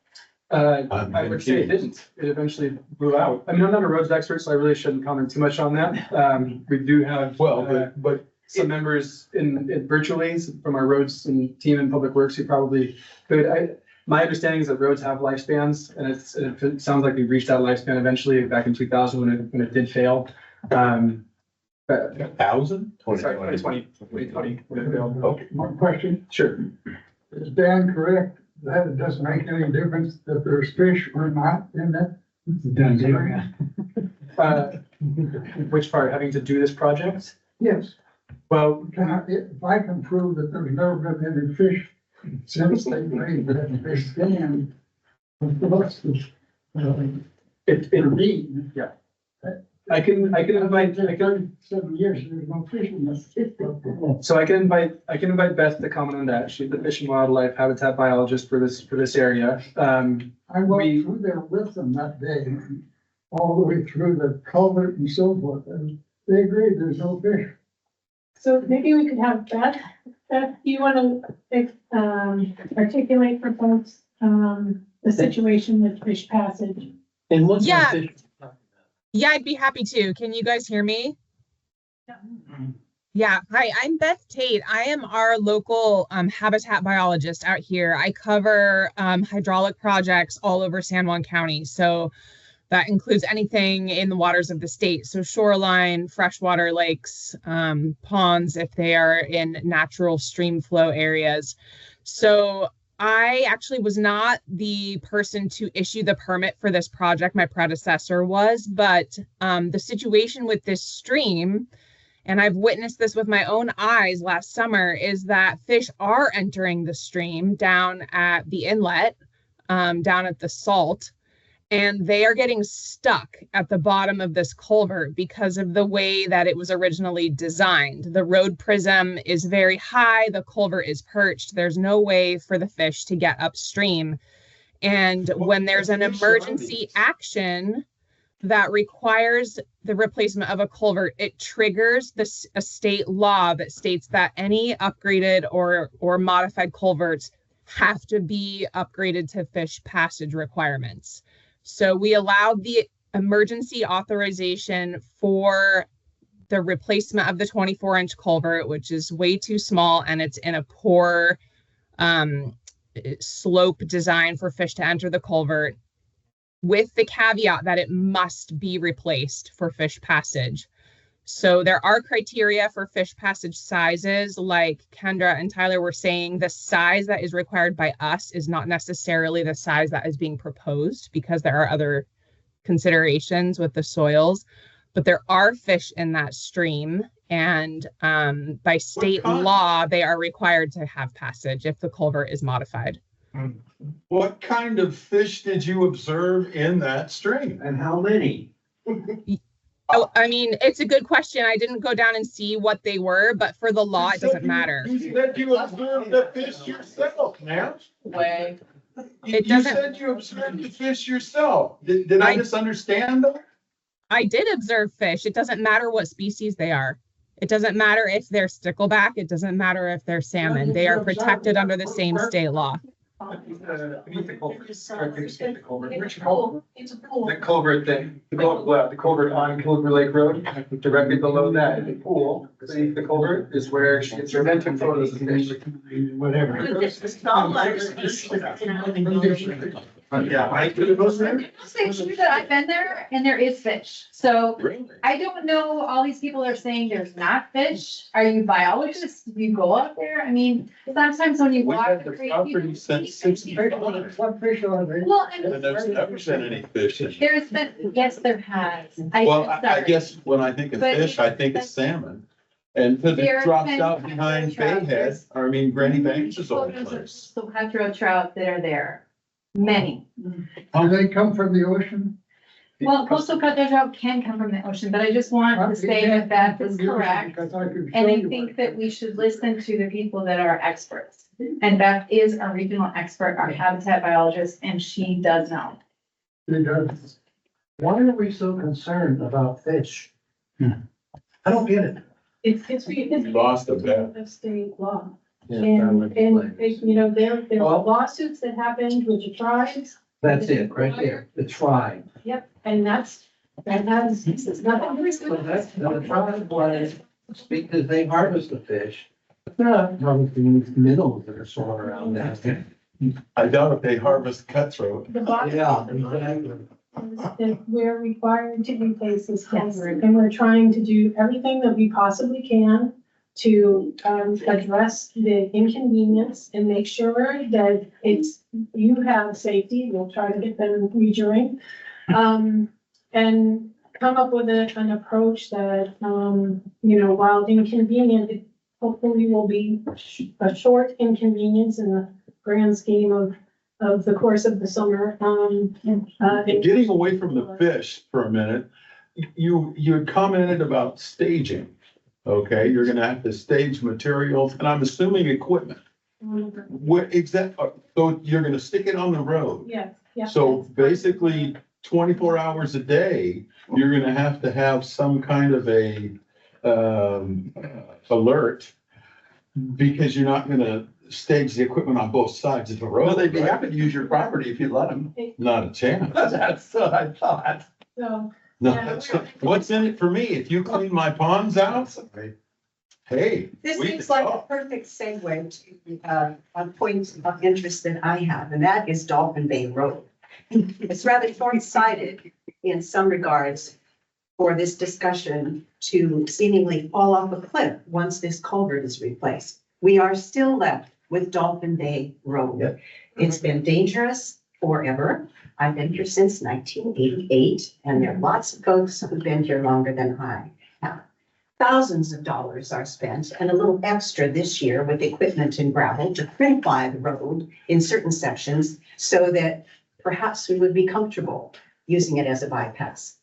I would say it didn't. It eventually blew out. I mean, I'm not a roads expert, so I really shouldn't comment too much on that. We do have, Well, but some members virtually from our roads and team in Public Works who probably could. My understanding is that roads have lifespans, and it sounds like we reached that lifespan eventually back in 2000 when it did fail. 1,000? Sorry, 2020 when it failed. Okay. One question, Sure. is Dan correct that it doesn't make any difference if there's fish or not in that? Which part, having to do this project? Yes, Well, if I can prove that there's never been any fish since they made that fish stand. What's the, it, yeah. I can invite, 37 years, there's no fish in this. so I can invite Beth to comment on that. She's the Fish and Wildlife Habitat Biologist for this area. I walked through there with them that day, all the way through the culvert and so forth, and they agreed there's no fish. So maybe we could have Beth, do you want to, articulate for folks, the situation with fish passage? And what's Yeah. the fish? Yeah, I'd be happy to. Can you guys hear me? Yeah. Hi, I'm Beth Tate. I am our local habitat biologist out here. I cover hydraulic projects all over San Juan County. So that includes anything in the waters of the state. So shoreline, freshwater lakes, ponds, if they are in natural stream flow areas. So I actually was not the person to issue the permit for this project. My predecessor was, but the situation with this stream, and I've witnessed this with my own eyes last summer, is that fish are entering the stream down at the inlet, down at the salt, and they are getting stuck at the bottom of this culvert because of the way that it was originally designed. The road prism is very high, the culvert is perched, there's no way for the fish to get upstream. And when there's an emergency action that requires the replacement of a culvert, it triggers a state law that states that any upgraded or modified culverts have to be upgraded to fish passage requirements. So we allowed the emergency authorization for the replacement of the 24-inch culvert, which is way too small and it's in a poor slope design for fish to enter the culvert, with the caveat that it must be replaced for fish passage. So there are criteria for fish passage sizes, like Kendra and Tyler were saying. The size that is required by us is not necessarily the size that is being proposed, because there are other considerations with the soils, but there are fish in that stream, and by state law, they are required to have passage if the culvert is modified. What kind of fish did you observe in that stream? And how many? Oh, I mean, it's a good question. I didn't go down and see what they were, but for the law, it doesn't matter. You said you observed the fish yourself, man. Way. You said you observed the fish yourself. Did I misunderstand that? I did observe fish. It doesn't matter what species they are. It doesn't matter if they're stickleback. It doesn't matter if they're salmon. They are protected under the same state law. Beneath the culvert. The culvert. It's a pool. It's a pool. The culvert thing, the culvert on Killebrew Lake Road, directly below that, the pool, beneath the culvert is where she gets her mental photos of fish. Whatever. Yeah, I could go there. I'll say true that I've been there and there is fish. So I don't know, all these people are saying there's not fish. Are you biologists? Do you go out there? I mean, sometimes when you walk the creek. Property since 60. What fish are they? Well, And there's never been any fish in it. there's been, yes, there has. Well, I guess when I think of But fish, I think of salmon. And because There it drops have out been behind trout. Bayhead, or I mean, Granny Banks is old place. So hetero trout that are there, many. Do they come from the ocean? Well, coastal cut drought can come from the ocean, but I just want to say that that is correct. Because I could show And I you think what- that we should listen to the people that are experts. And Beth is our regional expert, our habitat biologist, and she does know. Why are we so concerned about fish? I don't get it. It's. Lost a bet. Of state law. Yeah, And, you know, there are lawsuits that happened with the tribes. That's it, right there, the tribe. Yep, and that has, it's nothing. So that's, the tribe was, because they harvest the fish. They're not harvesting these minnows that are swimming around that. I doubt if they harvest cutthroat. The bottom Yeah, line exactly. is that we're required to replace this culvert, and we're trying to do everything that we possibly can to, address the inconvenience and make sure that you have safety. We'll try to get them rejoined. And come up with an approach that, you know, while inconvenient, it hopefully will be a short inconvenience in the grand scheme of the course of the summer. Getting away from the fish for a minute, you commented about staging. Okay, you're gonna have to stage materials, and I'm assuming equipment. What exactly, so you're gonna stick it on the road? Yeah, yeah. So basically, 24 hours a day, you're gonna have to have some kind of a alert, because you're not gonna stage the equipment on both sides of the road. Well, they'd be right? happy to use your property if you let them. Not a chance. That's what I thought. So, No, Yeah. that's not- what's in it for me? If you clean my ponds out, hey. This we seems can like a talk. perfect segue to, a point of interest that I have, and that is Dolphin Bay Road. It's rather short-sighted in some regards for this discussion to seemingly fall off a cliff once this culvert is replaced. We are still left with Dolphin Bay Road. Yep. It's been dangerous forever. I've been here since 1988, and there are lots of folks who've been here longer than I have. Thousands of dollars are spent, and a little extra this year with equipment and gravel to purify the road in certain sections so that perhaps we would be comfortable using it as a bypass.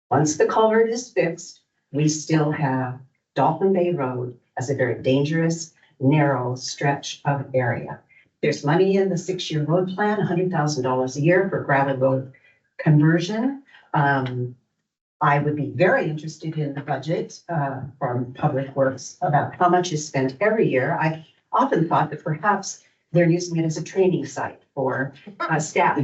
Once the culvert is fixed, we still have Dolphin Bay Road as a very dangerous, narrow stretch of area. There's money in the 6-year road plan, $100,000 a year for gravel road conversion. I would be very interested in the budget from Public Works about how much is spent every year. I've often thought that perhaps they're using it as a training site for staff.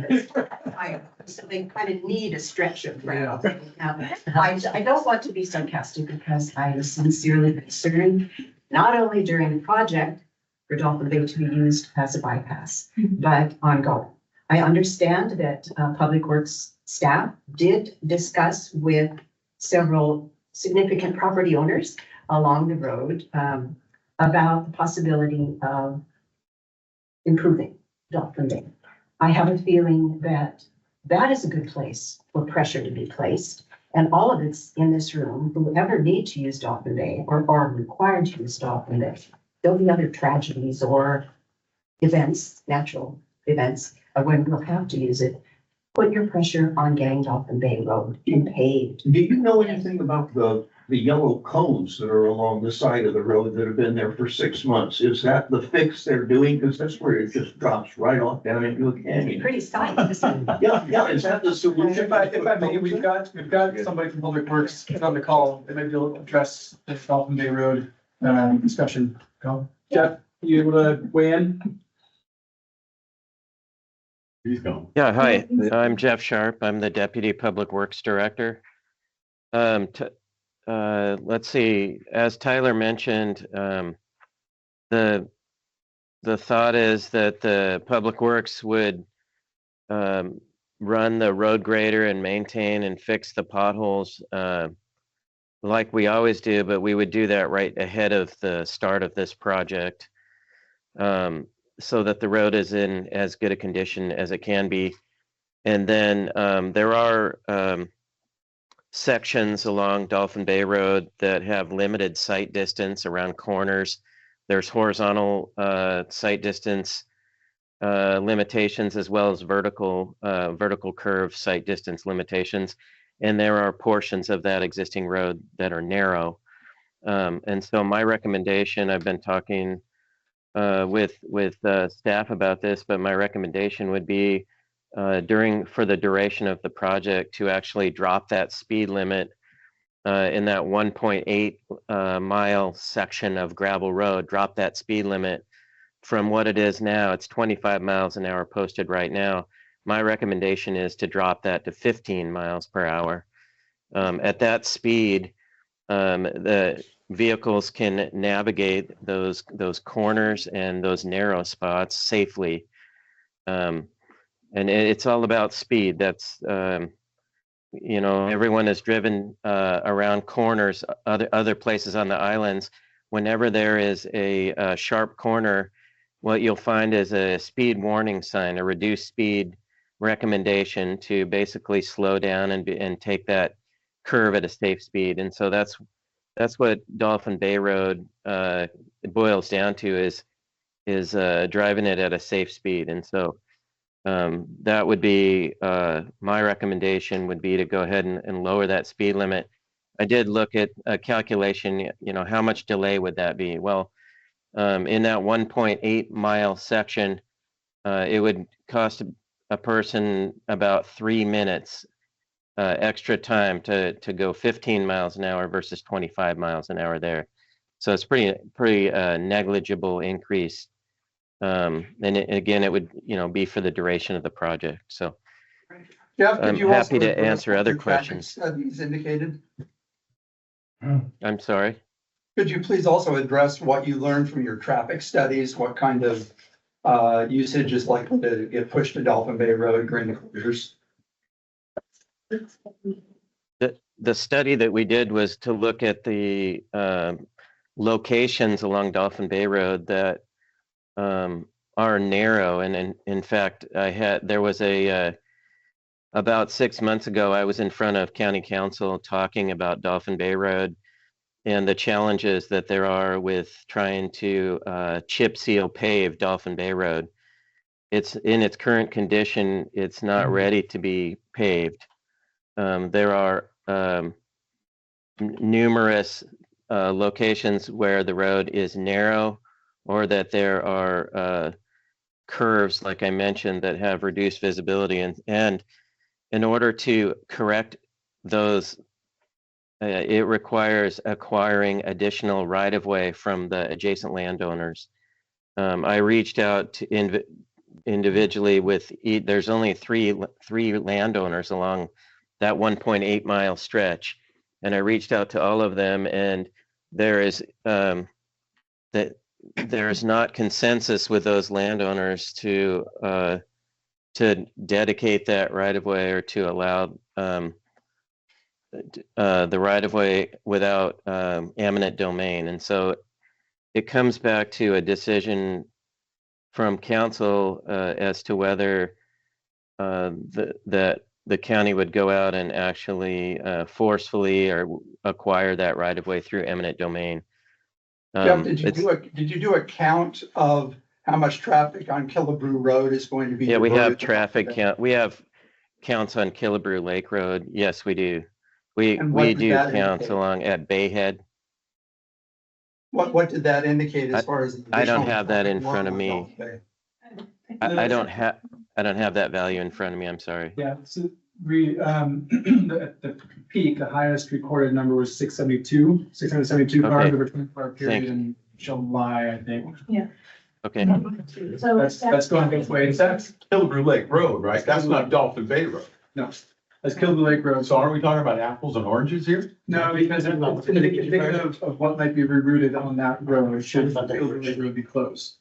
So they kind of need a stretch of ground. I don't want to be sarcastic because I am sincerely concerned, not only during the project for Dolphin Bay to be used as a bypass, but ongoing. I understand that Public Works staff did discuss with several significant property owners along the road about the possibility of improving Dolphin Bay. I have a feeling that that is a good place for pressure to be placed. And all of us in this room who ever need to use Dolphin Bay or are required to use Dolphin Bay, there'll be other tragedies or events, natural events, when we'll have to use it. Put your pressure on getting Dolphin Bay Road paved. Do you know anything about the yellow cones that are along the side of the road that have been there for 6 months? Is that the fix they're doing? Because that's where it just drops right off down into a canyon. Pretty silent, isn't it? Yeah, is that the solution? If I may, we've got somebody from Culvert Works on the call, they might be able to address the Dolphin Bay Road, discussion. Go. Jeff, you able to weigh in? He's gone. Yeah, hi, I'm Jeff Sharp. I'm the Deputy Public Works Director. Let's see, as Tyler mentioned, the thought is that the Public Works would run the road grader and maintain and fix the potholes like we always do, but we would do that right ahead of the start of this project. So that the road is in as good a condition as it can be. And then there are sections along Dolphin Bay Road that have limited sight distance around corners. There's horizontal sight distance limitations as well as vertical curve sight distance limitations. And there are portions of that existing road that are narrow. And so my recommendation, I've been talking with staff about this, but my recommendation would be for the duration of the project to actually drop that speed limit in that 1.8 mile section of gravel road, drop that speed limit from what it is now. It's 25 miles an hour posted right now. My recommendation is to drop that to 15 miles per hour. At that speed, the vehicles can navigate those corners and those narrow spots safely. And it's all about speed. That's everyone has driven around corners, other places on the islands. Whenever there is a sharp corner, what you'll find is a speed warning sign, a reduced speed recommendation to basically slow down and take that curve at a safe speed. And so that's what Dolphin Bay Road boils down to is driving it at a safe speed. And so that would be my recommendation would be to go ahead and lower that speed limit. I did look at a calculation, how much delay would that be? Well, in that 1.8 mile section, it would cost a person about 3 minutes extra time to go 15 miles an hour versus 25 miles an hour there. So it's pretty negligible increase. Again, it would be for the duration of the project. So Jeff, I'm happy to answer other questions. Studies indicated. I'm sorry. Could you please also address what you learned from your traffic studies? What kind of usage is likely to get pushed to Dolphin Bay Road during the closures? The study that we did was to look at the locations along Dolphin Bay Road that are narrow. And in fact, there was about 6 months ago, I was in front of County Council talking about Dolphin Bay Road and the challenges that there are with trying to chip seal pave Dolphin Bay Road. It's in its current condition, it's not ready to be paved. There are numerous locations where the road is narrow or that there are curves, like I mentioned, that have reduced visibility. And in order to correct those, it requires acquiring additional right-of-way from the adjacent landowners. I reached out to individually with, there's only three landowners along that 1.8 mile stretch. And I reached out to all of them, and there is not consensus with those landowners to dedicate that right-of-way or to allow the right-of-way without eminent domain. And so it comes back to a decision from council as to whether that the county would go out and actually forcefully or acquire that right-of-way through eminent domain. Jeff, did you do a count of how much traffic on Killebrew Road is going to be? Yeah, we have traffic count. We have counts on Killebrew Lake Road. Yes, we do. We do counts along at Bayhead. What did that indicate as far as? I don't have that in front of me. I don't have that value in front of me. I'm sorry. Yeah, so at the peak, the highest recorded number was 672 cars Okay. over 24-hour period in July, I think. Yeah. Okay. So That's going both ways. That's Killebrew Lake Road, right? That's not Dolphin Bay Road. no, that's Killebrew Lake Road. So are we talking about apples and oranges here? No, because it's indicative of what might be rerouted on that road should Killebrew Lake Road be closed.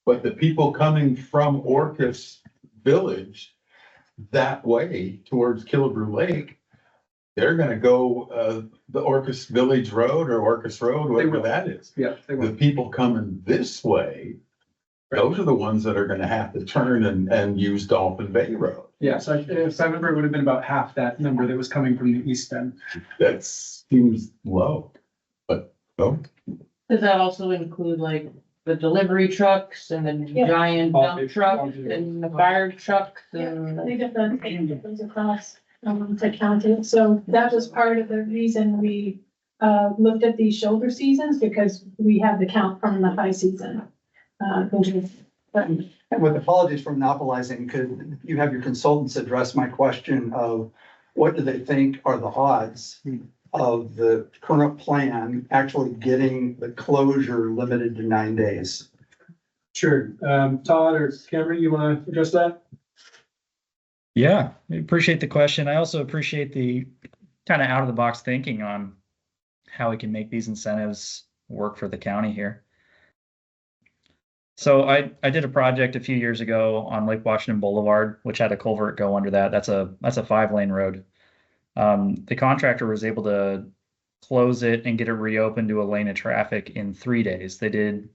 But the people coming from Orcas Village that way towards Killebrew Lake, they're gonna go the Orcas Village Road or Orcas Road, whatever that is. Yeah, they The will. people coming this way, those are the ones that are gonna have to turn and use Dolphin Bay Road. Yeah, so if I remember, it would have been about half that number that was coming from the east end. That seems low, but no. Does that also include like the delivery trucks and the Yeah. giant All dump big- trucks all big. and the fire trucks Yeah, and. they did those across, to county. So that was part of the reason we, looked at these shoulder seasons, because we had the count from the high season. But And with apologies for monopolizing, could you have your consultants address my question of what do they think are the odds of the current plan actually getting the closure limited to 9 days? Sure. Todd or Cameron, you want to address that? Yeah, I appreciate the question. I also appreciate the kind of out of the box thinking on how we can make these incentives work for the county here. So I did a project a few years ago on Lake Washington Boulevard, which had a culvert go under that. That's a 5-lane road. The contractor was able to close it and get it reopened to a lane of traffic in 3 days. They did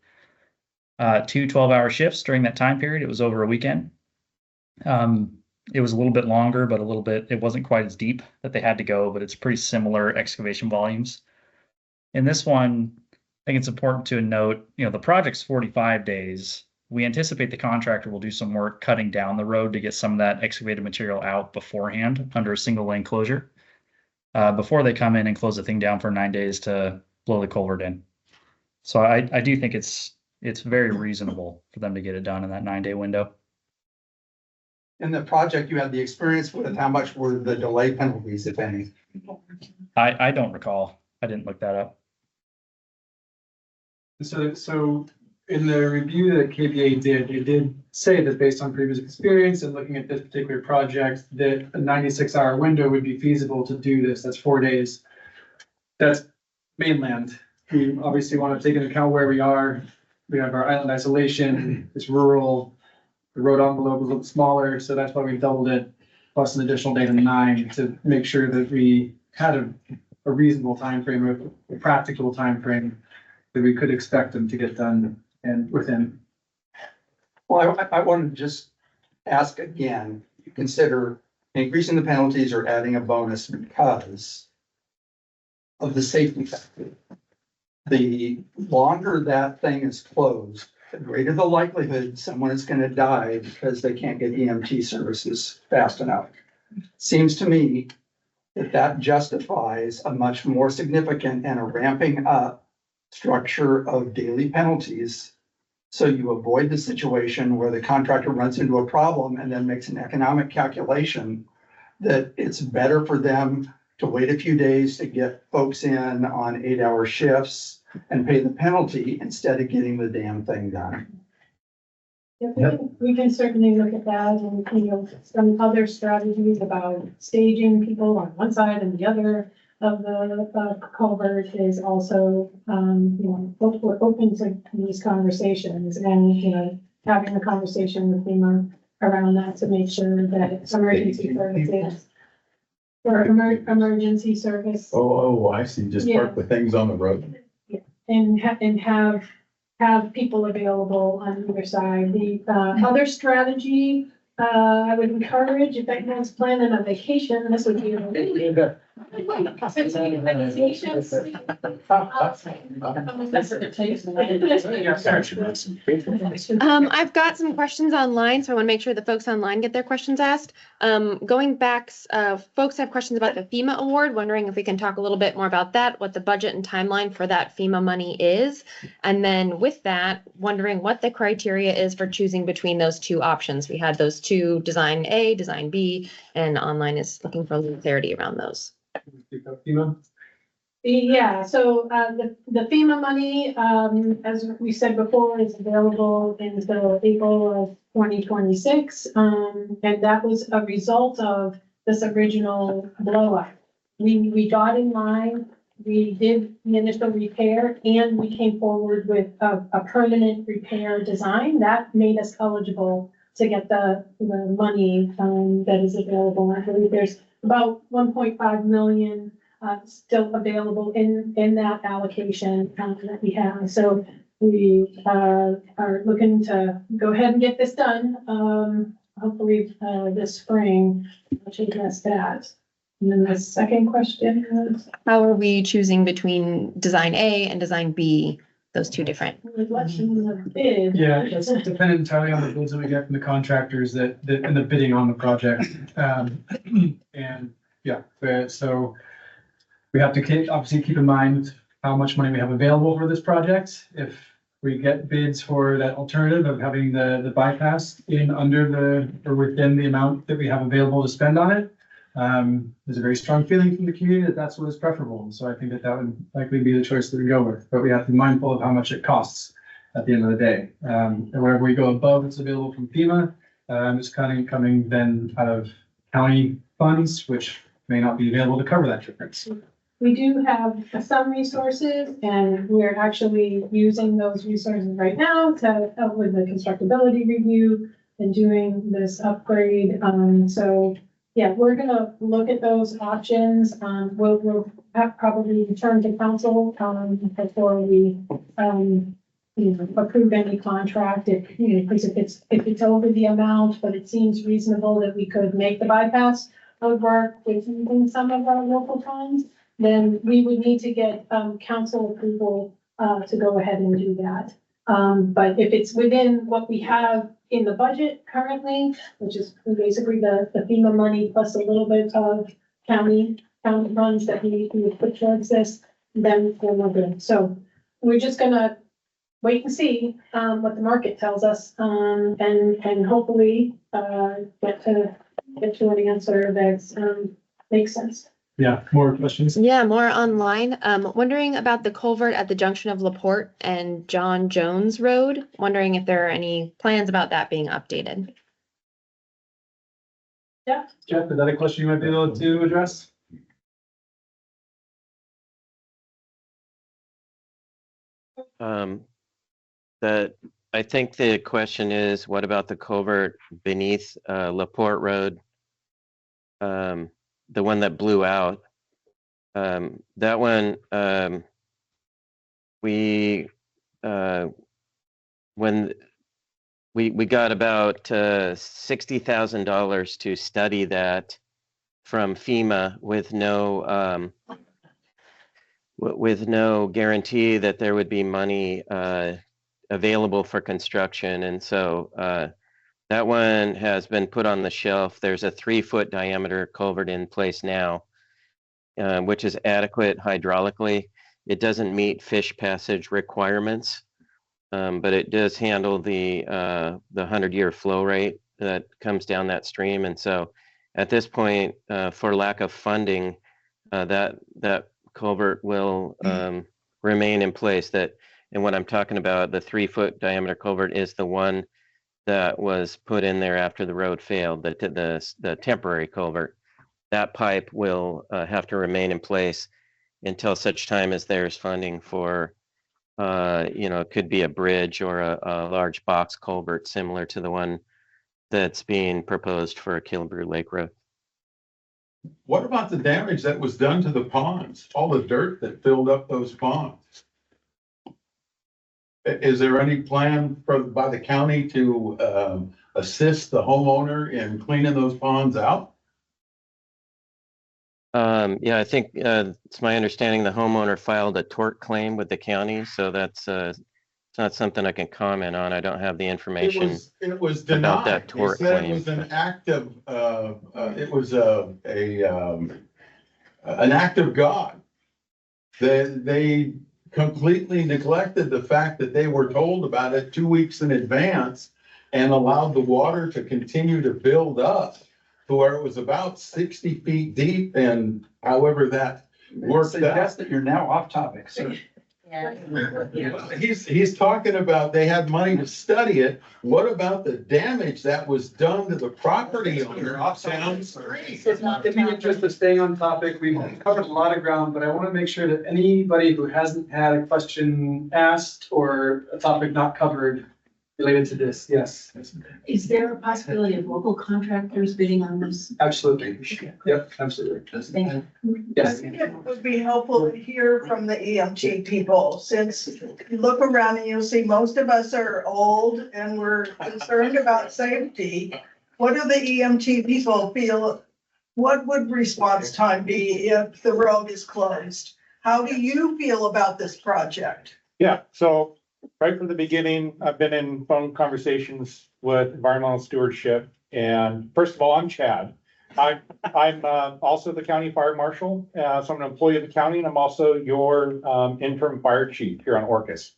2 12-hour shifts during that time period. It was over a weekend. It was a little bit longer, but it wasn't quite as deep that they had to go, but it's pretty similar excavation volumes. In this one, I think it's important to note, the project's 45 days. We anticipate the contractor will do some work cutting down the road to get some of that excavated material out beforehand under a single lane closure, before they come in and close the thing down for 9 days to blow the culvert in. So I do think it's very reasonable for them to get it done in that 9-day window. In the project you had the experience with, how much were the delay penalties, if any? I don't recall. I didn't look that up. So in the review that KBA did, they did say that based on previous experience and looking at this particular project, that a 96-hour window would be feasible to do this. That's 4 days. That's mainland. We obviously want to take into account where we are. We have our island isolation, it's rural, the road envelope is a little smaller, so that's why we doubled it, plus an additional day to 9 to make sure that we had a reasonable timeframe, a practical timeframe that we could expect them to get done and within. Well, I wanted to just ask again, you consider increasing the penalties or adding a bonus because of the safety factor. The longer that thing is closed, the greater the likelihood someone is going to die because they can't get EMT services fast enough. Seems to me that justifies a much more significant and a ramping up structure of daily penalties. So you avoid the situation where the contractor runs into a problem and then makes an economic calculation that it's better for them to wait a few days to get folks in on 8-hour shifts and pay the penalty instead of getting the damn thing done. yeah, we can certainly look at that and, some other strategies about staging people on one side and the other of the culvert is also, we're open to these conversations and, having a conversation with FEMA around that to make sure that emergency services or emergency service Oh, I see. Just park the things on the road. and have people available on either side. The other strategy, I would encourage if anyone's planning a vacation, this would be a really good. I've got some questions online, so I want to make sure the folks online get their questions asked. Going back, folks have questions about the FEMA award, wondering if we can talk a little bit more about that, what the budget and timeline for that FEMA money is. And then with that, wondering what the criteria is for choosing between those two options. We had those two, design A, design B, and online is looking for a little clarity around those. FEMA? Yeah, so the FEMA money, as we said before, is available until April of 2026. And that was a result of this original blow up. We got in line, we did the initial repair, and we came forward with a permanent repair design that made us eligible to get the money that is available. I believe there's about 1.5 million still available in that allocation that we have. So we are looking to go ahead and get this done, hopefully this spring, to address that. And then the second question is, how are we choosing between design A and design B those two different. Reflection of bid. Yeah, it's dependent entirely on the bids that we get from the contractors that and the bidding on the project. And yeah, so we have to obviously keep in mind how much money we have available for this project. If we get bids for that alternative of having the bypass in under or within the amount that we have available to spend on it, there's a very strong feeling from the community that that's what is preferable. And so I think that would likely be the choice that we go with, but we have to be mindful of how much it costs at the end of the day. And wherever we go above what's available from FEMA, it's coming then out of county funds, which may not be available to cover that difference. We do have some resources, and we're actually using those resources right now to help with the constructability review and doing this upgrade. So yeah, we're gonna look at those options. We'll have probably return to council before we approve any contract. Because if it's over the amount, but it seems reasonable that we could make the bypass work with using some of our local funds, then we would need to get council approval to go ahead and do that. But if it's within what we have in the budget currently, which is basically the FEMA money plus a little bit of county funds that we put towards this, then we're good. So we're just gonna wait and see what the market tells us, and hopefully get to an answer that makes sense. Yeah, more questions? Yeah, more online. Wondering about the culvert at the junction of LaPorte and John Jones Road. Wondering if there are any plans about that being updated. Yeah. Jeff, is that a question you might be able to address? I think the question is, what about the culvert beneath LaPorte Road? The one that blew out. That one, when we got about $60,000 to study that from FEMA with no guarantee that there would be money available for construction. And so that one has been put on the shelf. There's a 3-foot diameter culvert in place now, which is adequate hydraulically. It doesn't meet fish passage requirements, but it does handle the 100-year flow rate that comes down that stream. And so at this point, for lack of funding, that culvert will remain in place. And what I'm talking about, the 3-foot diameter culvert, is the one that was put in there after the road failed, the temporary culvert. That pipe will have to remain in place until such time as there's funding for, it could be a bridge or a large box culvert similar to the one that's being proposed for Killebrew Lake Road. What about the damage that was done to the ponds? All the dirt that filled up those ponds? Is there any plan by the county to assist the homeowner in cleaning those ponds out? Yeah, I think it's my understanding the homeowner filed a tort claim with the county, so that's it's not something I can comment on. I don't have the information. It was denied. About that tort They said claim. it was an act of an act of God. They completely neglected the fact that they were told about it 2 weeks in advance and allowed the water to continue to build up to where it was about 60 feet deep, and however that worked out. That you're now off topic, sir. He's talking about they had money to study it. What about the damage that was done to the property owner downstream? So in the interest of staying on topic, we've covered a lot of ground, but I want to make sure that anybody who hasn't had a question asked or a topic not covered related to this, yes. Is there a possibility of local contractors bidding on this? Absolutely. Yep, absolutely. Yes. It would be helpful to hear from the EMT people, since you look around and you'll see most of us are old and we're concerned about safety. What do the EMT people feel? What would response time be if the road is closed? How do you feel about this project? Yeah, so right from the beginning, I've been in phone conversations with environmental stewardship. And first of all, I'm Chad. I'm also the county fire marshal. So I'm an employee of the county, and I'm also your interim fire chief here on Orcas.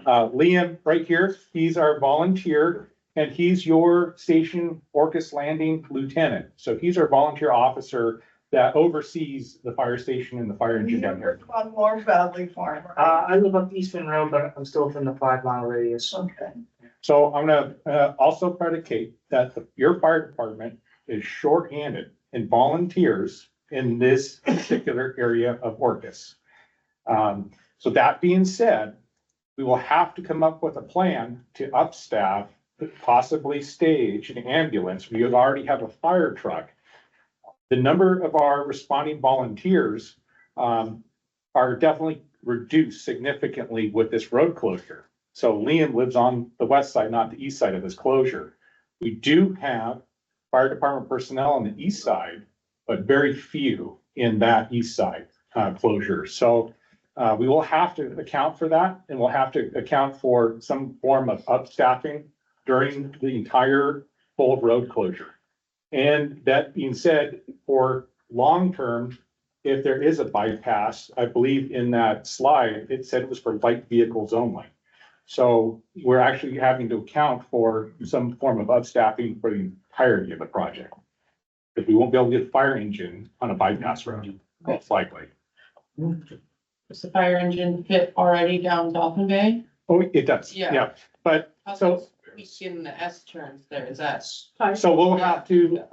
Liam, right here, he's our volunteer, and he's your station Orcas Landing lieutenant. So he's our volunteer officer that oversees the fire station and the fire engine down here. On More Valley Farm. I live up Eastman Road, but I'm still within the 5 mile radius. Okay. So I'm gonna also predicate that your fire department is shorthanded in volunteers in this particular area of Orcas. So that being said, we will have to come up with a plan to upstaff, possibly stage an ambulance. We already have a fire truck. The number of our responding volunteers are definitely reduced significantly with this road closure. So Liam lives on the west side, not the east side of this closure. We do have fire department personnel on the east side, but very few in that east side closure. So we will have to account for that, and we'll have to account for some form of upstaffing during the entire full road closure. And that being said, for long-term, if there is a bypass, I believe in that slide, it said it was for light vehicles only. So we're actually having to account for some form of upstaffing for the entirety of the project. Because we won't be able to get a fire engine on a bypass road, most likely. Does the fire engine fit already down Dolphin Bay? Oh, it does, Yeah. yeah. But so. In the S turns there, is that? So we'll have to,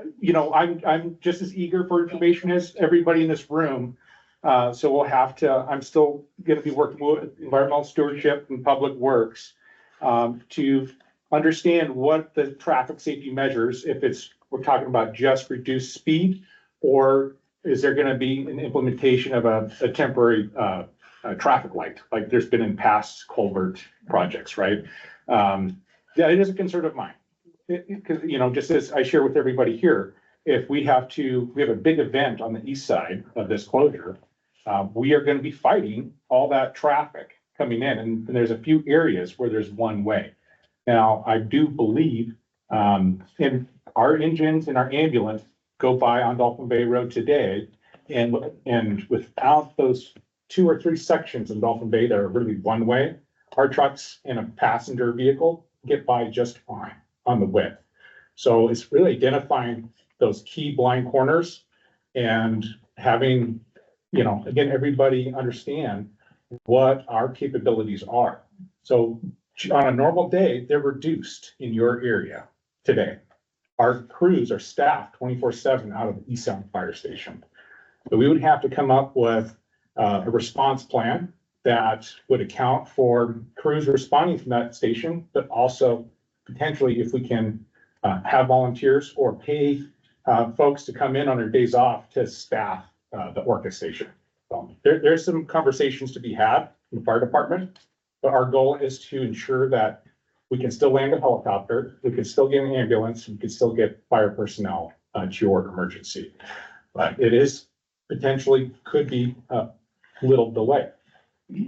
I'm just as eager for information as everybody in this room. So we'll have to, I'm still gonna be working with environmental stewardship and public works to understand what the traffic safety measures, if we're talking about just reduced speed, or is there gonna be an implementation of a temporary traffic light, like there's been in past culvert projects, right? Yeah, it is a concern of mine. Because, just as I share with everybody here, if we have a big event on the east side of this closure, we are gonna be fighting all that traffic coming in, and there's a few areas where there's one way. Now, I do believe, in our engines and our ambulance go by on Dolphin Bay Road today, and without those 2 or 3 sections in Dolphin Bay that are really one way, our trucks and a passenger vehicle get by just fine on the width. So it's really identifying those key blind corners and having, again, everybody understand what our capabilities are. So on a normal day, they're reduced in your area today. Our crews are staffed 24/7 out of the East Sound Fire Station. But we would have to come up with a response plan that would account for crews responding from that station, but also potentially if we can have volunteers or pay folks to come in on their days off to staff the Orcas station. So there's some conversations to be had in the fire department, but our goal is to ensure that we can still land a helicopter, we can still get an ambulance, we can still get fire personnel to your emergency. But it is potentially could be a little delay.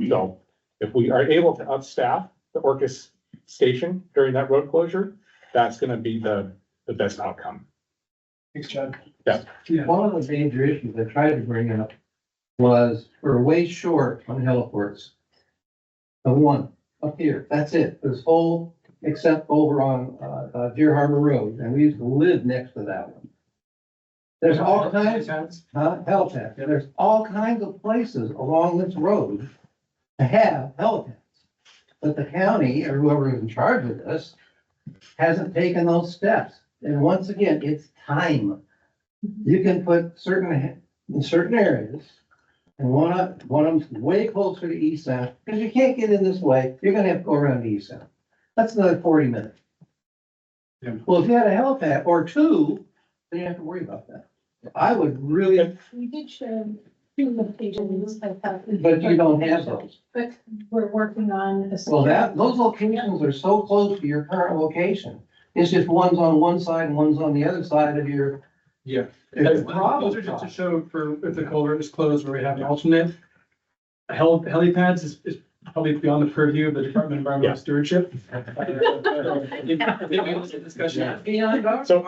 So if we are able to upstaff the Orcas station during that road closure, that's gonna be the best outcome. Thanks, Chad. Yeah. One of the major issues I tried to bring up was we're way short on heliports. The one up here, that's it. This whole, except over on Deer Harbor Road, and we used to live next to that one. There's all kinds, helipad. There's all kinds of places along this road to have helipads. But the county or whoever is in charge of this hasn't taken those steps. And once again, it's time. You can put in certain areas, and one of them's way closer to East Sound, because you can't get in this way, you're gonna have to go around to East Sound. That's another 40 minutes. Yeah. Well, if you had a helipad or 2, then you have to worry about that. I would really, We did show 2 locations of that. but you don't have those. But we're working on. Well, those locations are so close to your current location. It's just one's on one side and one's on the other side of your. Yeah. It's a Those problem. are just to show for if the culvert is closed where we have an alternate. Helipads is probably beyond the purview of the Department of Environmental Stewardship. Discussion. So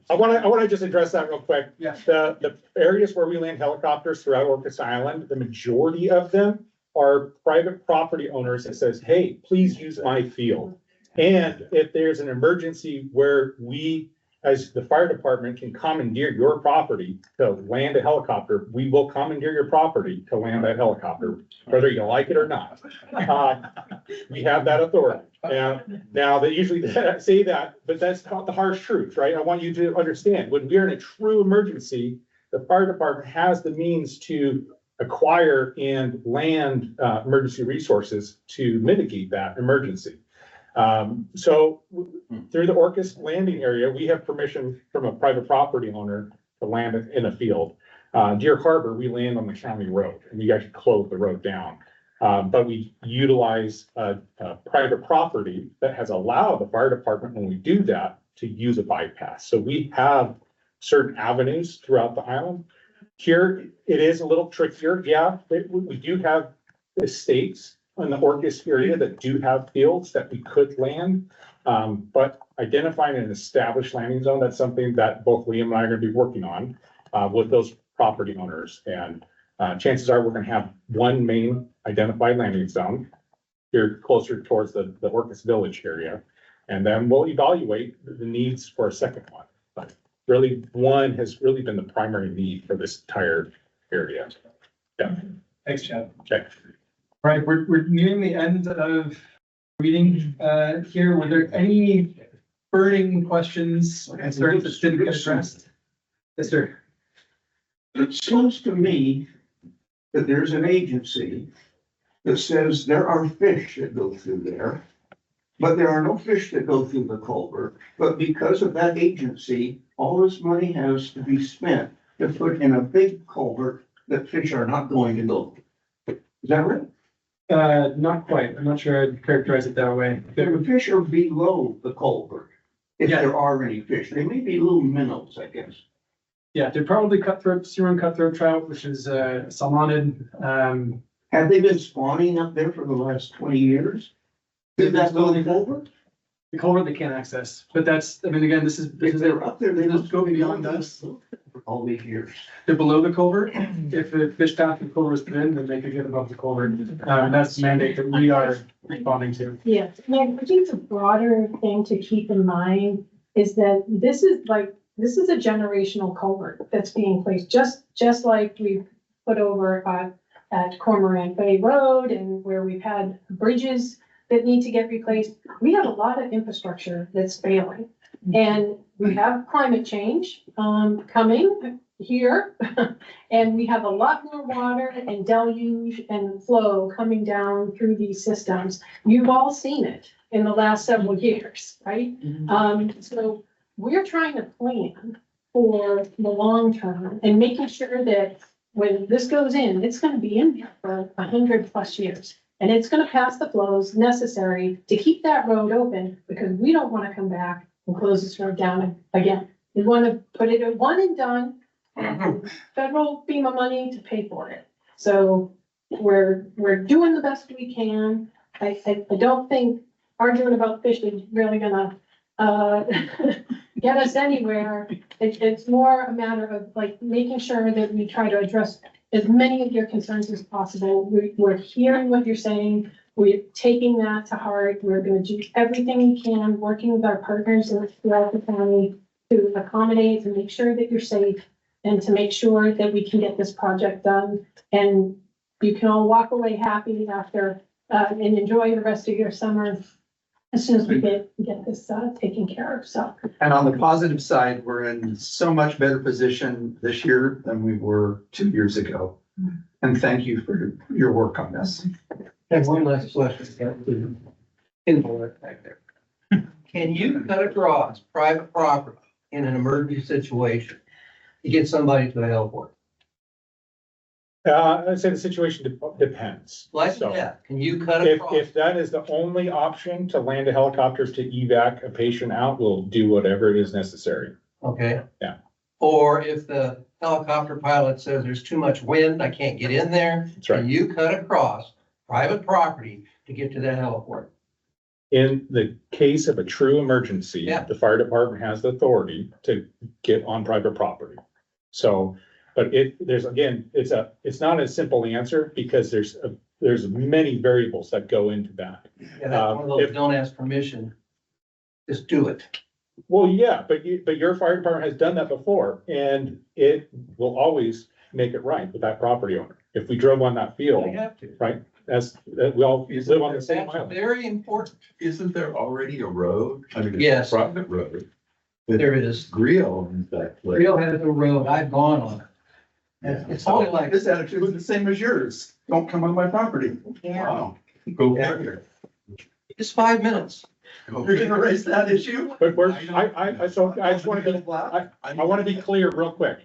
I wanna just address that real quick. Yeah. The areas where we land helicopters throughout Orcas Island, the majority of them are private property owners that says, hey, please use my field. And if there's an emergency where we, as the fire department, can commandeer your property to land a helicopter, we will commandeer your property to land that helicopter, whether you like it or not. We have that authority. Now, they usually say that, but that's not the harsh truth, right? I want you to understand, when we are in a true emergency, the fire department has the means to acquire and land emergency resources to mitigate that emergency. So through the Orcas landing area, we have permission from a private property owner to land in a field. Deer Harbor, we land on the county road and we actually close the road down. But we utilize a private property that has allowed the fire department, when we do that, to use a bypass. So we have certain avenues throughout the island. Here, it is a little trickier. Yeah, we do have estates in the Orcas area that do have fields that we could land. But identifying an established landing zone, that's something that both Liam and I are gonna be working on with those property owners. And chances are we're gonna have one main identified landing zone here closer towards the Orcas Village area. And then we'll evaluate the needs for a second one. But really, one has really been the primary need for this entire area. Yeah. Thanks, Chad. Okay. All right, we're nearing the end of reading here. Were there any burning questions or concerns that didn't get addressed? Yes, sir. It seems to me that there's an agency that says there are fish that go through there, but there are no fish that go through the culvert. But because of that agency, all this money has to be spent to put in a big culvert that fish are not going to go. Is that right? Not quite. I'm not sure I'd characterize it that way. The fish are below the culvert, if there are any fish. They may be little minnows, I guess. Yeah, they're probably cutthroat, Syrian cutthroat trout, which is salmonid. Have they been spawning up there for the last 20 years? Did that go in the culvert? The culvert they can't access, but that's, I mean, again, this is. If they're up there, they must go beyond us. For all these years. They're below the culvert. If the fish path of the culvert is put in, then they could get above the culvert. And that's the mandate that we are responding to. Yeah, and I think the broader thing to keep in mind is that this is a generational culvert that's being placed, just like we've put over at Cormorant Bay Road and where we've had bridges that need to get replaced. We have a lot of infrastructure that's failing. And we have climate change coming here. And we have a lot more water and deluge and flow coming down through these systems. You've all seen it in the last several years, right? So we're trying to plan for the long term and making sure that when this goes in, it's gonna be in there for 100+ years. And it's gonna pass the flows necessary to keep that road open, because we don't wanna come back and close this road down again. We wanna put it at one and done, and federal FEMA money to pay for it. So we're doing the best we can. I don't think arguing about fish is really gonna get us anywhere. It's more a matter of like making sure that we try to address as many of your concerns as possible. We're hearing what you're saying. We're taking that to heart. We're gonna do everything we can, working with our partners throughout the county to accommodate and make sure that you're safe and to make sure that we can get this project done. And you can all walk away happy after and enjoy the rest of your summer as soon as we get this taken care of, so. And on the positive side, we're in so much better position this year than we were 2 years ago. And thank you for your work on this. And one last question. Inboard back there. Can you cut across private property in an emergency situation to get somebody to a heliport? I'd say the situation depends. Like So, that, can you cut If, across? if that is the only option to land a helicopter to evac a patient out, we'll do whatever is necessary. Okay. Yeah. Or if the helicopter pilot says there's too much wind, I can't get in there. That's right. Can you cut across private property to get to that heliport. In the case of a true emergency, Yeah. the fire department has the authority to get on private property. So, but it's not a simple answer because there's many variables that go into that. Yeah, that's one of those, don't ask permission, just do it. Well, yeah, but your fire department has done that before and it will always make it right with that property owner. If we drove on that field, You have to. right, we all live on the same That's island. very important. Isn't there already a road? I mean, it's a Yes. private road. There is. Grill owns that place. Rio has a road, I've gone on it. And it's only like, This attitude is the same as yours. Don't come on my property. Wow. Go figure. it's 5 minutes. You're gonna raise that issue? But I just want to be, I want to be clear real quick.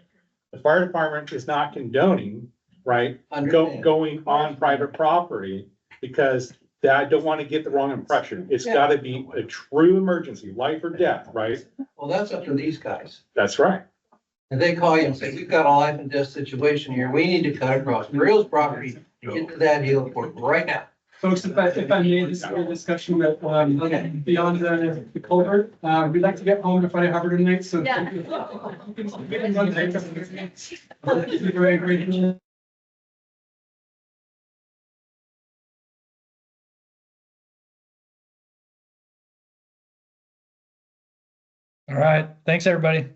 The fire department is not condoning, right, Understand. going on private property because I don't want to get the wrong impression. It's Yeah. gotta be a true emergency, life or death, right? Well, that's up to these guys. That's right. And they call you and say, we've got a life and death situation here. We need to cut across Rio's property to get to that heliport right now. Folks, if I may, this is a discussion that, beyond the culvert, we'd like to get home to Friday Harbor tonight, so. Yeah. Very grateful. All right. Thanks, everybody.